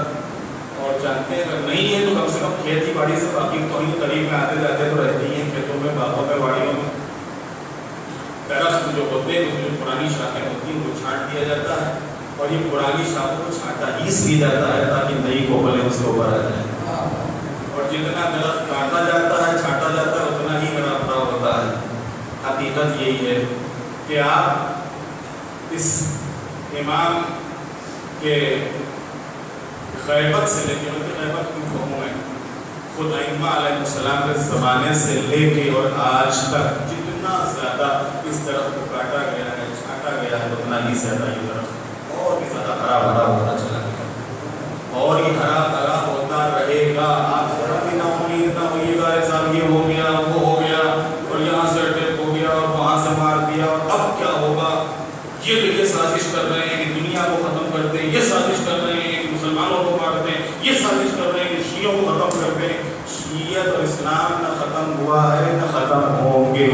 اور جانتے ہیں اگر نہیں ہے تو کم سے کم کھیتی باڑی سے باقی تو ہی قریب میں آتے جاتے تو رہتی ہیں، کھیتوں میں، باغوں میں، باڑیوں میں۔ درخت جو ہوتے ہیں، جو پرانی شاخیں ہوتی ہیں، وہ چھانٹ دیا جاتا ہے، اور یہ پرانی شاخوں کو چھانٹا ہی اس لیے جاتا ہے تاکہ نئی کوپلیں اس کے اوپر آ جائیں، اور جتنا درخت کاٹا جاتا ہے، چھانٹا جاتا ہے، اتنا ہی بڑا بڑا ہوتا ہے۔ حقیقت یہی ہے کہ آپ اس امام کے غیبت سے لے کے، غیبت کیوں کہوں میں، خود ائمہ علیہ السلام کے زمانے سے لے کے اور آج تک جتنا زیادہ اس درخت کو کاٹا گیا ہے، چھانٹا گیا ہے، اتنا ہی زیادہ یہ درخت اور بھی زیادہ ہرا بھرا ہوتا چلا گیا، اور یہ ہرا بھرا ہوتا رہے گا۔ آپ ذرا بھی نا امید نہ ہوئیے گا صاحب یہ ہو گیا، وہ ہو گیا، اور یہاں سے اٹیک ہو گیا، اور وہاں سے مار دیا، اور اب کیا ہوگا؟ یہ تو یہ سازش کر رہے ہیں کہ دنیا کو ختم کر دیں، یہ سازش کر رہے ہیں کہ مسلمانوں کو مار دیں، یہ سازش کر رہے ہیں کہ شیعوں کو ختم کر دیں۔ شیعت اور اسلام نہ ختم ہوا ہے، نہ ختم ہوں گے۔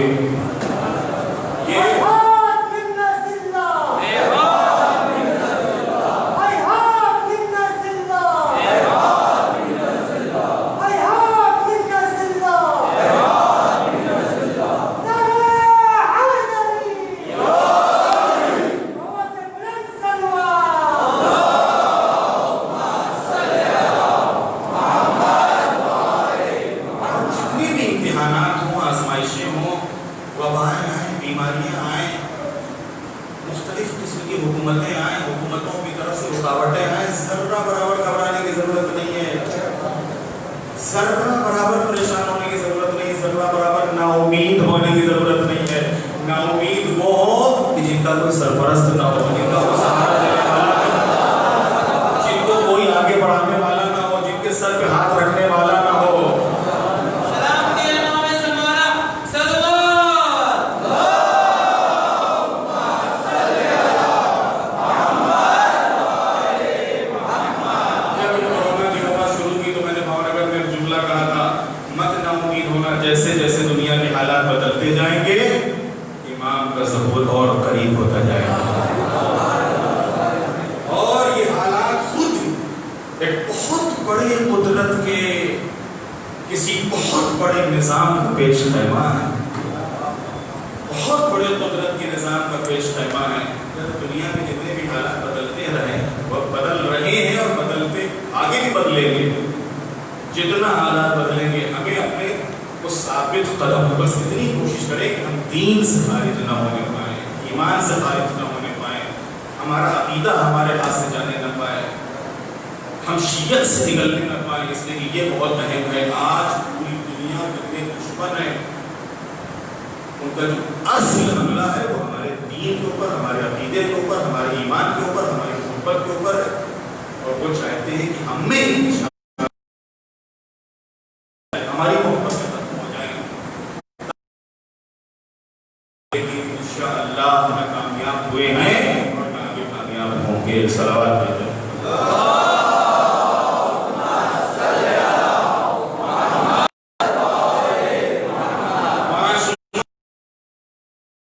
سرپرست نہ ہو، جن کا کوئی سہارا دینے والا نہ ہو، جن کو کوئی آگے بڑھانے والا نہ ہو، جن کے سر پہ ہاتھ رکھنے والا نہ ہو۔ سلام کے نام سے ہمارا جب کورونا کی وبا شروع کی تو میں نے بھاونگر میں جملہ کہا تھا، مت نا امید ہونا، جیسے جیسے دنیا کے حالات بدلتے جائیں گے امام کا ظہور اور قریب ہوتا جائے گا، اور یہ حالات خود ایک بہت بڑے قدرت کے کسی بہت بڑے نظام کا پیش خیمہ ہے، بہت بڑے قدرت کے نظام کا پیش خیمہ ہے۔ دنیا میں جتنے بھی حالات بدلتے رہے، وہ بدل رہے ہیں اور بدلتے آگے بھی بدلیں گے۔ جتنا حالات بدلیں گے ہمیں اپنے اس ثابت قدم پر بس اتنی کوشش کریں کہ ہم دین سے خارج نہ ہونے پائیں، ایمان سے خارج نہ ہونے پائیں، ہمارا عقیدہ ہمارے ہاتھ سے جانے نہ پائے، ہم شیعت سے نکلنے نہ پائیں۔ اس لیے یہ بہت اہم ہے۔ آج پوری دنیا جتنے دشمن ہیں، ان کا جو اصل حملہ ہے وہ ہمارے دین کے اوپر، ہمارے عقیدے کے اوپر، ہمارے ایمان کے اوپر، ہماری محبت کے اوپر ہے، اور وہ چاہتے ہیں کہ ہمیں ہماری محبت سے ختم ہو جائے، لیکن انشاءاللہ ہمیں کامیاب ہوئے ہیں اور آگے کامیاب ہوں گے۔ صلوات بھیجو۔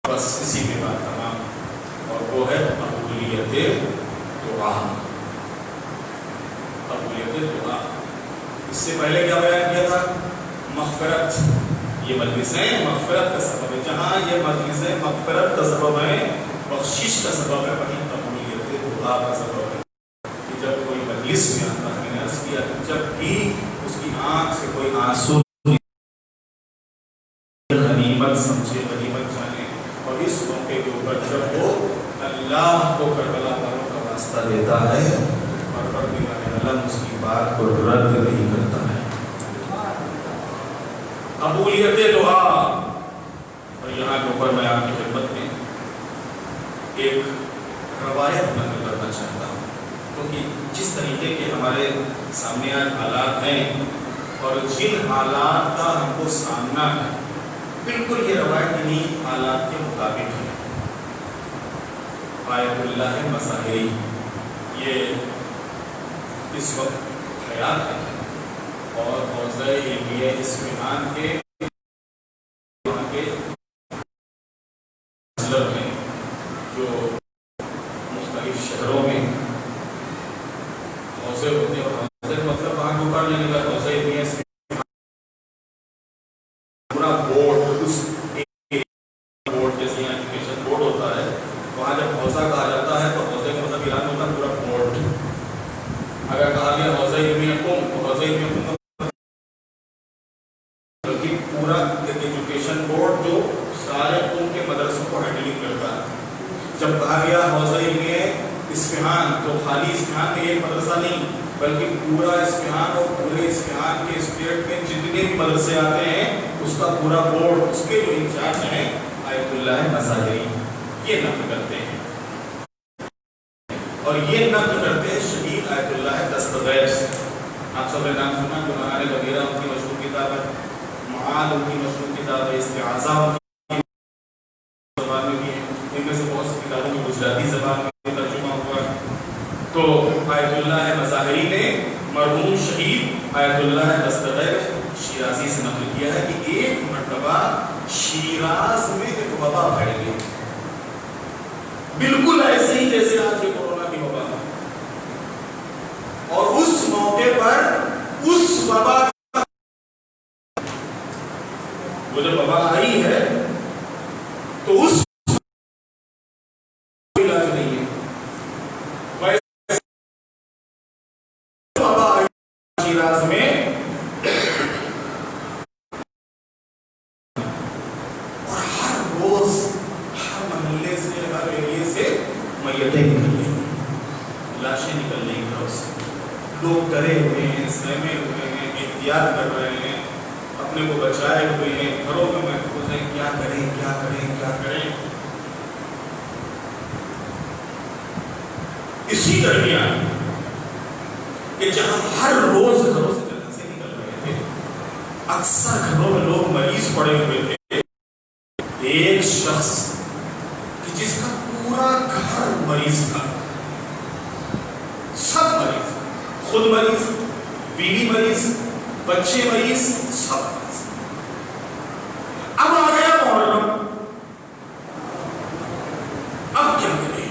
بس اسی کے بعد تمام، اور وہ ہے قبولیت دعا۔ قبولیت دعا، اس سے پہلے کیا بیان کیا تھا؟ مغفرت۔ یہ مجلسیں مغفرت کا سبب ہے، جہاں یہ مجلسیں مغفرت کا سبب ہے، بخشش کا سبب ہے، وہیں قبولیت دعا کا سبب ہے۔ کہ جب کوئی مجلس میں آتا ہے، میں نے عرض کیا کہ جب بھی اس کی آنکھ سے کوئی آنسو غنیمت سمجھے، غنیمت جانے، اور اس موقع کے اوپر جب وہ اللہ کو کربلا والوں کا واسطہ دیتا ہے اور پروردگار عالم اس کی بات کو رد نہیں کرتا ہے۔ قبولیت دعا، اور یہاں کے اوپر میں آپ کی خدمت میں ایک روایت نقل کرنا چاہتا ہوں، کیونکہ جس طریقے کے ہمارے سامنے آج حالات ہیں اور جن حالات کا ہم کو سامنا ہے، بالکل یہ روایت انہیں حالات کے مطابق ہے۔ آیت اللہ مظاہری یہ اس وقت حیات ہے اور حوزہ علمیہ اصفہان کے ہیں جو مختلف شہروں میں حوزے ہوتے ہیں، اور حوزے مطلب وہاں کے اوپر لینے کا حوزہ علمیہ اصفہان پورا بورڈ، اس بورڈ جیسے یہاں ایجوکیشن بورڈ ہوتا ہے، وہاں جب حوزہ کہا جاتا ہے تو حوزے کا مطلب ایران ہوتا ہے پورا بورڈ۔ اگر کہا گیا حوزہ علمیہ قوم تو حوزہ علمیہ قوم بلکہ پورا ایجوکیشن بورڈ جو سارے قوم کے مدرسوں کو ہینڈلنگ کرتا ہے۔ جب کہا گیا حوزہ علمیہ اصفہان تو خالی اصفہان میں ایک مدرسہ نہیں بلکہ پورا اصفہان اور پورے اصفہان کے اسٹیٹ میں جتنے بھی مدرسے آتے ہیں اس کا پورا بورڈ، اس کے جو انچارج ہیں آیت اللہ مظاہری، یہ نقل کرتے ہیں، اور یہ نقل کرتے ہیں شہید آیت اللہ دستغیر سے۔ آپ سب نے نام سنا، جو منار وغیرہ ان کی مشہور کتاب ہے، معاد ان کی مشہور کتاب ہے، استعاذہ ان کی زبان میں بھی ہے، ان میں سے بہت سی کتابوں میں گجراتی زبان میں ترجمہ ہوا ہے۔ تو آیت اللہ مظاہری نے مرحوم شہید آیت اللہ دستغیر شیرازی سے نقل کیا ہے کہ ایک مرتبہ شیراز میں ایک وبا پھیل گئی، بالکل ایسے ہی جیسے آج کے کورونا کی وبا ہے، اور اس موقع پر اس وبا وہ جب وبا آئی ہے تو اس علاج نہیں ہے، وبا آئی شیراز میں اور ہر روز ہر محلے سے ہر ایریے سے میتیں نکل رہی ہیں، لاشیں نکل رہی ہیں، اس لوگ ڈرے ہوئے ہیں، سہمے ہوئے ہیں، احتیاط کر رہے ہیں، اپنے کو بچائے ہوئے ہیں، گھروں میں محفوظ ہیں، کیا کریں کیا کریں کیا کریں۔ اسی درمیان کہ جہاں ہر روز گھروں سے جنازے نکل رہے تھے، اکثر گھروں میں لوگ مریض پڑے ہوئے تھے، ایک شخص کہ جس کا پورا گھر مریض تھا، سب مریض، خود مریض، بیوی مریض، بچے مریض، سب مریض۔ اب آ گیا محرم، اب کیا کریں؟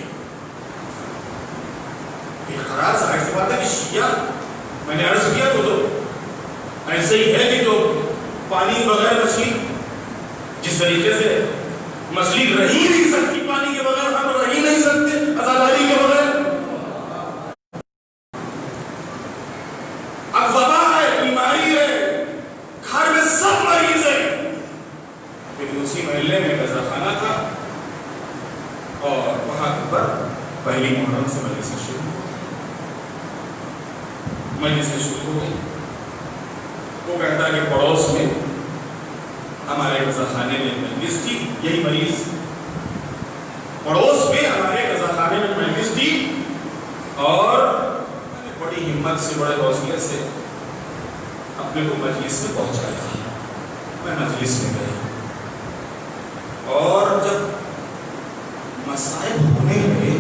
بےقرار ظاہر سی بات ہے کہ شیعہ، میں نے عرض کیا تو ایسے ہی ہے کہ جو پانی بغیر مچھلی، جس طریقے سے مچھلی رہ ہی نہیں سکتی پانی کے بغیر، ہم رہ ہی نہیں سکتے عزاداری کے بغیر۔ اب وبا ہے، بیماری ہے، گھر میں سب مریض ہیں، لیکن اسی محلے میں قضا خانہ تھا اور وہاں پر پہلی محرم سے مجلسیں شروع ہو گئی۔ وہ کہتا ہے کہ پڑوس میں ہمارے قضا خانے میں مجلس تھی، یہی مریض پڑوس میں ہمارے قضا خانے میں مجلس تھی، اور میں نے بڑی ہمت سے بڑے حوصلے سے اپنے کو مجلس میں پہنچایا۔ میں مجلس میں گیا اور جب مسائل ہونے لگے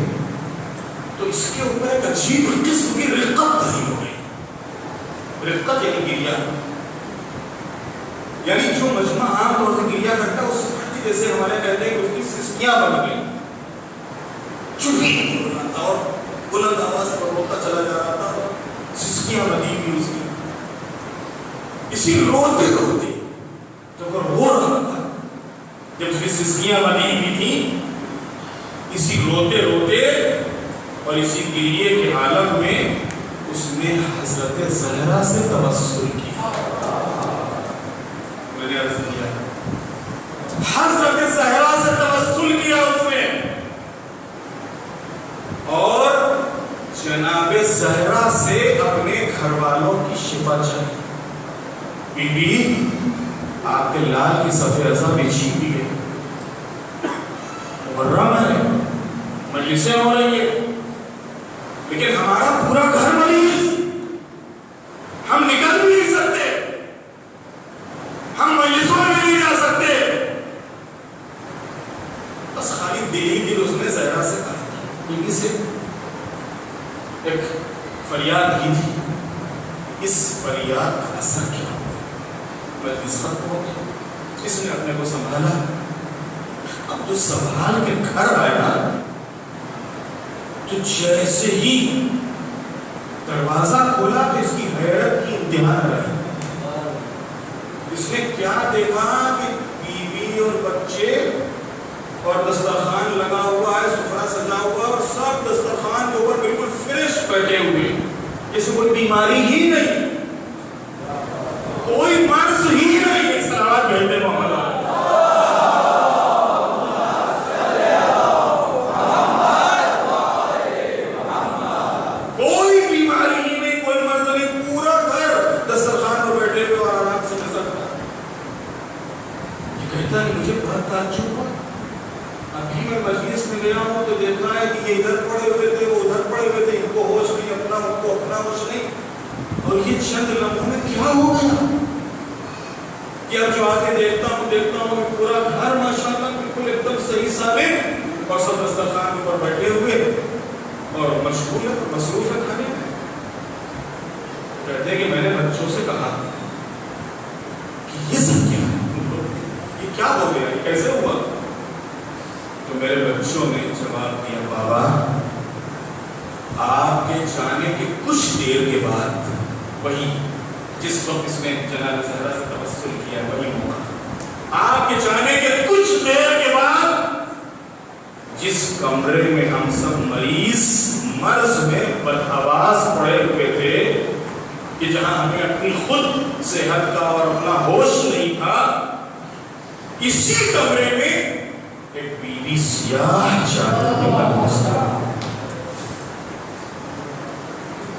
تو اس کے اوپر ایک عجیب قسم کی رقت ظاہر ہو گئی۔ رقت یعنی گریہ، یعنی جو مجمع عام طور سے گریہ کرتا ہے اس سے جیسے ہمارے کہتے ہیں کہ اس کی سسکیاں بن گئی، چوہی بولنا تھا اور بلند آواز پر روتا چلا جا رہا تھا، سسکیاں بنی ہوئی اس کی، اسی روتے روتے جب وہ رو رہا تھا، جب اس کی سسکیاں بنی ہوئی تھی، اسی روتے روتے اور اسی گریے کے عالم میں اس نے حضرت زہرا سے توسل کیا۔ میں نے عرض کیا حضرت زہرا سے توسل کیا اس نے اور جناب زہرا سے اپنے گھر والوں کی شفا چاہی. بی بی آپ کے لال کی صفحہ ازا بیچی بھی ہے, محرم ہے, مجلسیں ہو رہی ہے, لیکن ہمارا پورا گھر مریض, ہم نکل بھی نہیں سکتے, ہم مجلسوں میں نہیں جا سکتے. بس خالی دل ہی دل اس نے زہرا سے کہا, بیوی سے ایک فریاد کی تھی, اس فریاد کا اثر کیا ہوا, مجلس ختم ہو گئی, اس نے اپنے کو سنبھالا. اب جو سنبھال کے گھر آیا تو جیسے ہی دروازہ کھولا تو اس کی حیرت کی انتہا رہی. اس نے کیا دیکھا کہ بیوی اور بچے اور دسترخوان لگا ہوا ہے, سفرہ سجا ہوا, اور سب دسترخوان کے اوپر بالکل فریش بیٹھے ہوئے, جیسے کوئی بیماری ہی نہیں, کوئی مرض ہی نہیں. صلوات بھیجتے محمد مجھے بہت تعجب ہوا. ابھی میں مجلس میں گیا ہوں تو دیکھا ہے کہ یہ ادھر پڑے ہوئے تھے, وہ ادھر پڑے ہوئے تھے, ان کو ہوش نہیں اپنا, ان کو اپنا ہوش نہیں. اور یہ چند لمحوں میں کیا ہو گیا کہ اب جو آگے دیکھتا ہوں کہ پورا گھر ماشاءاللہ بالکل ایک دم صحیح سالم, اور سب دسترخوان کے اوپر بیٹھے ہوئے اور مشغول ہے, مصروف ہے کھانے میں. کہتے ہیں کہ میں نے بچوں سے کہا کہ یہ سب کیا ہے, کیا ہو گیا, کیسے ہوا؟ تو میرے بچوں نے جواب دیا, بابا آپ کے جانے کے کچھ دیر کے بعد, وہی جس وقت اس نے جناب زہرا سے توسل کیا وہی موقع, آپ کے جانے کے کچھ دیر کے بعد جس کمرے میں ہم سب مریض مرض میں بدحواس پڑے ہوئے تھے, کہ جہاں ہمیں اپنی خود صحت کا اور اپنا ہوش نہیں تھا, اسی کمرے میں ایک بیوی سیاہ چادر میں ملبوس تھا,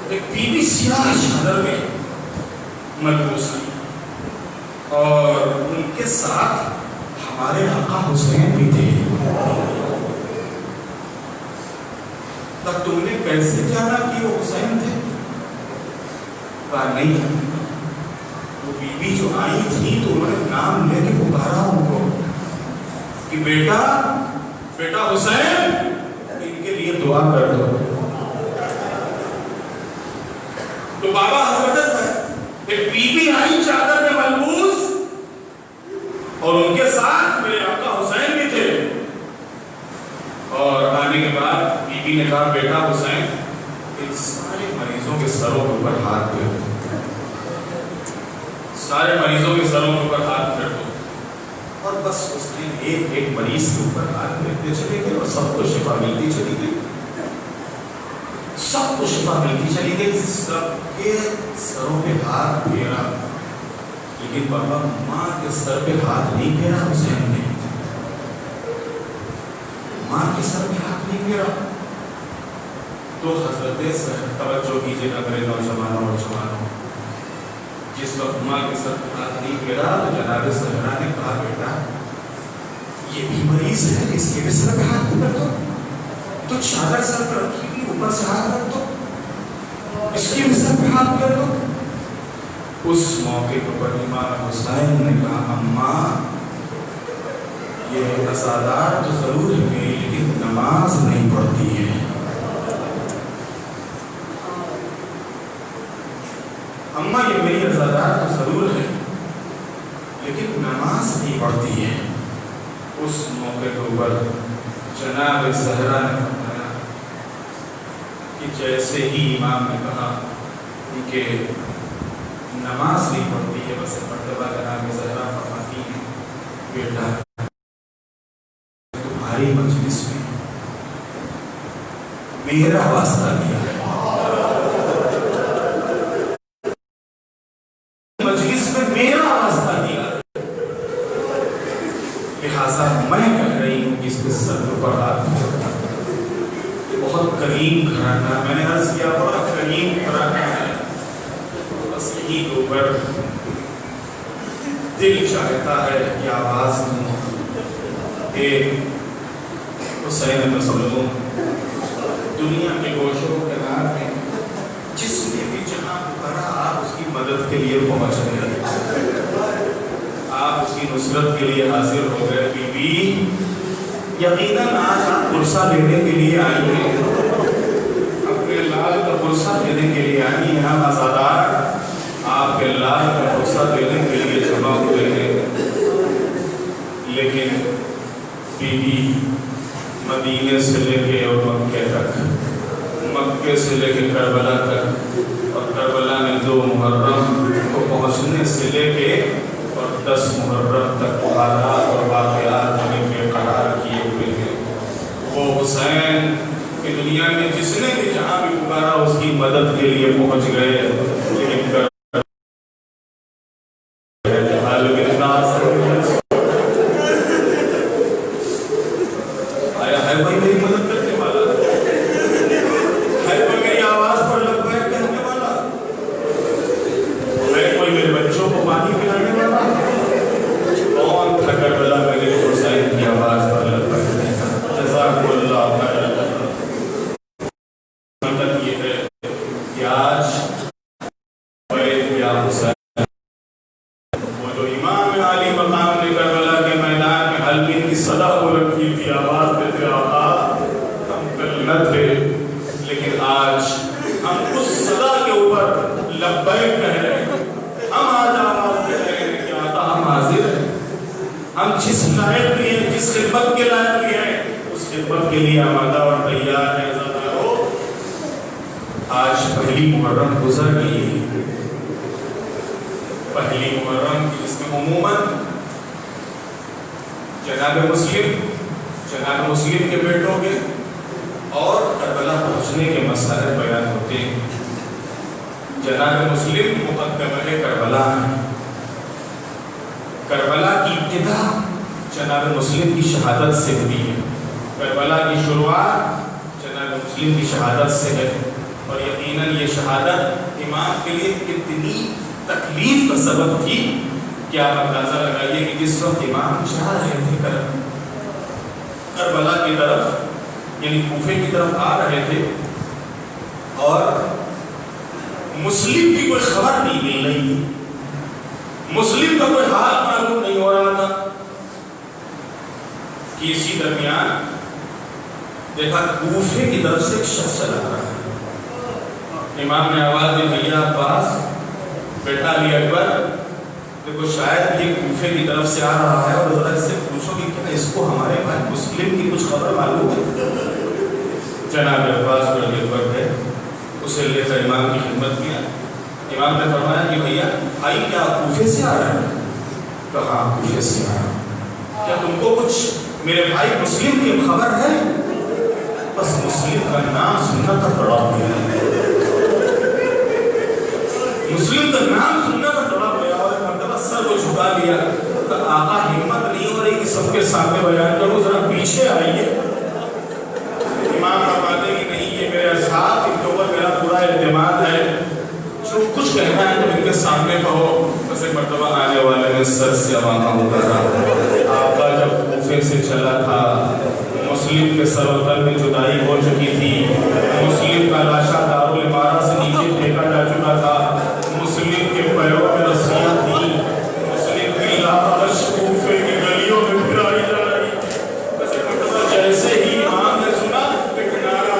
ایک بیوی سیاہ چادر میں ملبوس تھی, اور ان کے ساتھ ہمارے آقا حسین بھی تھے. تب تم نے کیسے جانا کہ وہ حسین تھے؟ کہا نہیں, وہ بیوی جو آئی تھی تو انہوں نے نام لے کے پکارا ان کو کہ بیٹا حسین, ان کے لیے دعا کر دو. تو بابا حضرت ایک بیوی آئی چادر میں ملبوس, اور ان کے ساتھ میرے آقا حسین بھی تھے, اور آنے کے بعد بیوی نے کہا بیٹا حسین ان سارے مریضوں کے سروں کے اوپر ہاتھ پھیر دو, سارے مریضوں کے سروں کے اوپر ہاتھ پھیر دو. اور بس اس نے ایک ایک مریض کے اوپر ہاتھ پھیرتے چلے گئے, اور سب کو شفا ملتی چلی گئی, سب کو شفا ملتی چلی گئی. سب کے سروں پہ ہاتھ پھیرا, لیکن بابا ماں کے سر پہ ہاتھ نہیں پھیرا حسین نے, ماں کے سر پہ ہاتھ نہیں پھیرا. تو حضرت توجہ کیجیے نا میرے نوجوانوں, جس وقت ماں کے سر پہ ہاتھ نہیں پھیرا تو جناب زہرا نے کہا بیٹا یہ بھی مریض ہے, اس کے بھی سر پہ ہاتھ پھیر دو, تو چادر سر پہ رکھی ہوئی اوپر سے ہاتھ رکھ دو, اس کے بھی سر پہ ہاتھ پھیر دو. اس موقع پر امام حسین نے کہا اماں یہ عزادار تو ضرور ہے میری, لیکن نماز نہیں پڑھتی ہے. اماں یہ میری عزادار تو ضرور ہے لیکن نماز نہیں پڑھتی ہے. اس موقع کے اوپر جناب زہرا نے فرمایا کہ جیسے ہی امام نے کہا کہ نماز نہیں پڑھتی ہے, بس ایک مرتبہ جناب زہرا فرماتی ہیں بیٹا تمہاری مجلس میں میرا واسطہ دیا ہے, کریم گھرانہ، میں نے عرض کیا بڑا کریم گھرانہ ہے، بس یہی کے اوپر دل چاہتا ہے کہ آواز دوں کہ حسین مظلوم دنیا کے گوشوں و کنار میں جس نے بھی جہاں پکارا آپ اس کی مدد کے لیے پہنچ گئے، آپ اس کی نصرت کے لیے حاضر ہو گئے۔ بی بی یقیناً آج آپ پرسہ لینے کے لیے آئی ہیں، اپنے لال کا پرسہ لینے کے لیے آئی ہیں، آپ آزادار آپ کے لال کا پرسہ لینے کے لیے جمع ہوئے ہیں۔ لیکن بی بی مدینے سے لے کے اور مکے تک، مکے سے لے کے کربلا تک، اور کربلا میں 2 محرم کو پہنچنے سے لے کے اور 10 محرم تک حالات اور واقعات میں بے قرار کیے ہوئے ہیں۔ وہ حسین کہ دنیا میں جس نے بھی جہاں بھی پکارا اس کی مدد کے لیے پہنچ گئے، لیکن آیا ہے کوئی میری مدد کرنے والا؟ ہے کوئی میری آواز پر لبیک کہنے والا؟ ہے کوئی میرے بچوں کو پانی پلانے والا؟ کون تھا کربلا میں میرے حسین کی آواز پر لبیک کہنے والا؟ جزاک اللہ خیر۔ حقیقت یہ ہے کہ آج یا حسین وہ جو امام علی مقام نے کربلا کے میدان میں حلقے کی صدا ہو رکھی تھی، آواز دیتے آقا ہم کل نہ تھے، لیکن آج ہم اس صدا کے اوپر لبیک کہہ رہے ہیں، ہم آج آواز دے رہے ہیں کہ آقا ہم حاضر ہیں، ہم جس لائق بھی ہیں، جس خدمت کے لائق بھی ہیں، اس خدمت کے لیے آمادہ اور تیار ہیں۔ عزیزانو، آج پہلی محرم گزر گئی، پہلی محرم جس میں عموماً جناب مسلم کے بیٹوں کے اور کربلا پہنچنے کے مسائل بیان ہوتے ہیں۔ جناب مسلم مقدمہ کربلا ہے، کربلا کی ابتدا جناب مسلم کی شہادت سے ہوئی ہے، کربلا کی شروعات جناب مسلم کی شہادت سے ہے، اور یقیناً یہ شہادت امام کے لیے کتنی تکلیف کا سبب تھی کہ آپ اندازہ لگائیے کہ جس وقت امام جا رہے تھے کربلا کی طرف، یعنی کوفے کی طرف آ رہے تھے، اور مسلم کی کوئی خبر نہیں مل رہی تھی، مسلم کا کوئی حال معلوم نہیں ہو رہا تھا کہ اسی درمیان دیکھا کوفے کی طرف سے ایک شخص چلا رہا ہے۔ امام نے آواز دی، بھیا عباس، بیٹا علی اکبر، دیکھو شاید یہ کوفے کی طرف سے آ رہا ہے، اور ذرا اس سے پوچھو کہ کیا اس کو ہمارے بھائی مسلم کی کچھ خبر معلوم ہے؟ جناب عباس کو علی اکبر ہے، اسے لے کر امام کی خدمت کیا۔ امام نے فرمایا کہ بھیا بھائی کیا کوفے سے آ رہا ہے؟ کہا کوفے سے آ رہا ہے، کیا تم کو کچھ میرے بھائی مسلم کی خبر ہے؟ بس مسلم کا نام سننا تھا بڑا ہوا ہے، مسلم کا نام سننا تھا بڑا ہوا، اور مرتبہ سر کو جھکا لیا۔ آقا ہمت نہیں ہو رہی کہ سب کے سامنے بیان کرو، ذرا پیچھے آئیے۔ امام فرماتے ہیں کہ نہیں، یہ میرے اصحاب، ان کے اوپر میرا پورا اعتماد ہے، جو کچھ کہنا ہے تو ان کے سامنے کہو۔ بس ایک مرتبہ آنے والے نے سر سے آواز اتارا۔ آقا جب کوفے سے چلا تھا، مسلم کے سر و تن میں جدائی ہو چکی تھی، مسلم کا لاشا دارالامارہ سے نیچے پھینکا جا چکا تھا، مسلم کے پیروں میں رسیاں تھیں، مسلم کی لاش کوفے کی گلیوں میں پھرائی جا رہی۔ بس ایک مرتبہ جیسے ہی امام نے سنا ایک نعرہ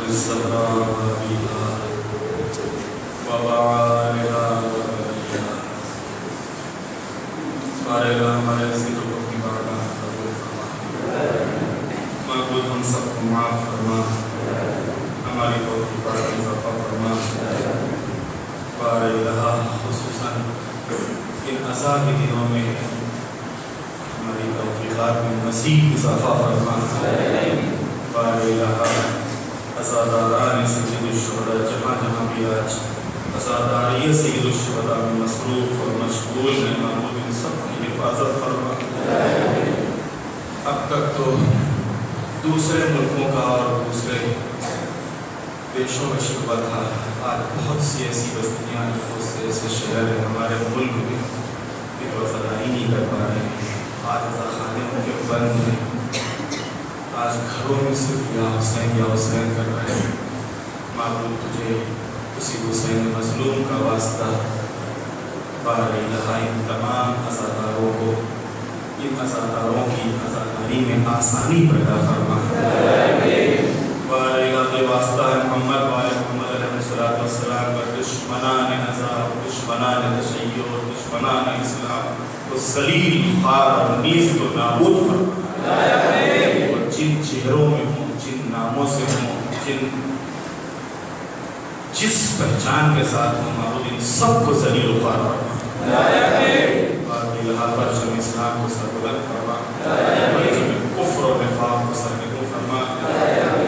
الزهراء بها وبعالها وبنيها بارے ہمارے ذکر کو اپنی بارگاہ میں قبول فرما معبود ہم سب کو معاف فرما ہماری توفیقات میں اضافہ فرما بارے الہا خصوصاً ان عزا کے دنوں میں ہماری توفیقات میں مزید اضافہ فرما بارے الہا عزاداران سید الشہداء جہاں جہاں بھی آج عزاداری سید الشہداء میں مصروف اور مشغول ہیں معبود ان سب کی حفاظت فرما اب تک تو دوسرے ملکوں کا اور دوسرے دیشوں میں شکوہ تھا آج بہت سی ایسی بستیاں بہت سے ایسے شہر ہیں ہمارے ملک میں کہ جو عزاداری نہیں کر پا رہے ہیں آج عزاخانے ان کے بند ہیں آج گھروں میں صرف یا حسین کر رہے ہیں معبود تجھے اسی حسین مظلوم کا واسطہ بارے الہا ان تمام عزاداروں کو ان عزاداروں کی عزاداری میں آسانی پیدا فرما بارے الہا واسطہ ہے محمد محمد علیہ السلام کا دشمنان عذاب دشمنان تشیع دشمنان اسلام کو ذلیل خوار اور نیست و نابود فرما اور جن چہروں میں ہوں جن ناموں سے ہوں جس پہچان کے ساتھ ہوں معبود ان سب کو ذلیل و خوار فرما بارے الہا پرچم اسلام کو سربلند فرما پرچم کفر و نفاق کو سرنگوں فرما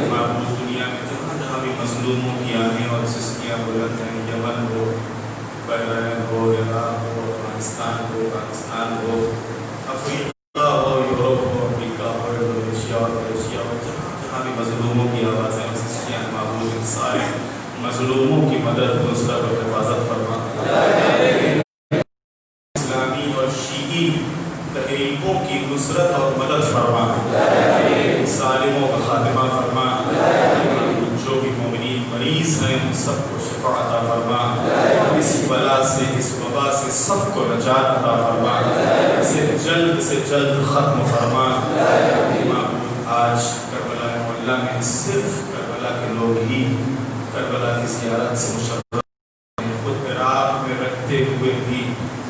معبود دنیا میں جہاں جہاں بھی مظلوموں کی آنیں اور سسکیاں بلند ہیں یمن ہو بحرین ہو عراق ہو افغانستان ہو پاکستان ہو افریقہ ہو یورپ ہو امریکہ ہو انڈونیشیا اور ایشیا ہو جہاں جہاں بھی مظلوموں کی آوازیں اور سسکیاں معبود ان سارے مظلوموں کی مدد نصرت اور حفاظت فرما اسلامی اور شیعی تحریکوں کی نصرت اور مدد فرما ظالموں کا خاتمہ فرما جو بھی مومنین مریض ہیں ان سب کو شفا عطا فرما اس بلا سے اس وبا سے سب کو نجات عطا فرما اسے جلد سے جلد ختم فرما معبود آج کربلا محلہ میں صرف کربلا کے لوگ ہی کربلا کی زیارت سے مشرف ہیں خود عراق میں رہتے ہوئے بھی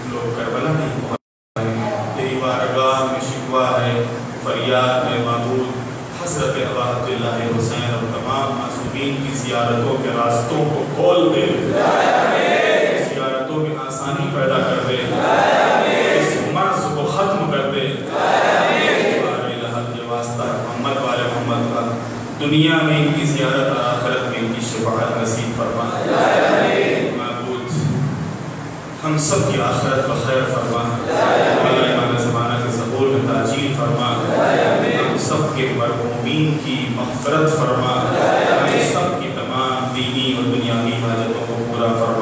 لوگ کربلا نہیں پہنچ رہے ہیں تیری بارگاہ میں شکوہ ہے فریاد ہے معبود حضرت ابا عبداللہ حسین اور تمام معصومین کی زیارتوں کے راستوں کو کھول دے زیارتوں میں آسانی پیدا کر دے اس مرض کو ختم کر دے بارے الہا کے واسطہ محمد والے محمد کا دنیا میں ان کی زیارت اور آخرت میں ان کی شفاعت نصیب فرما معبود ہم سب کی آخرت بخیر فرما امام زمانہ کے ظہور میں تاجیل فرما ہم سب کے مرحومین کی مغفرت فرما ہم سب کی تمام دینی اور دنیاوی حاجتوں کو پورا فرما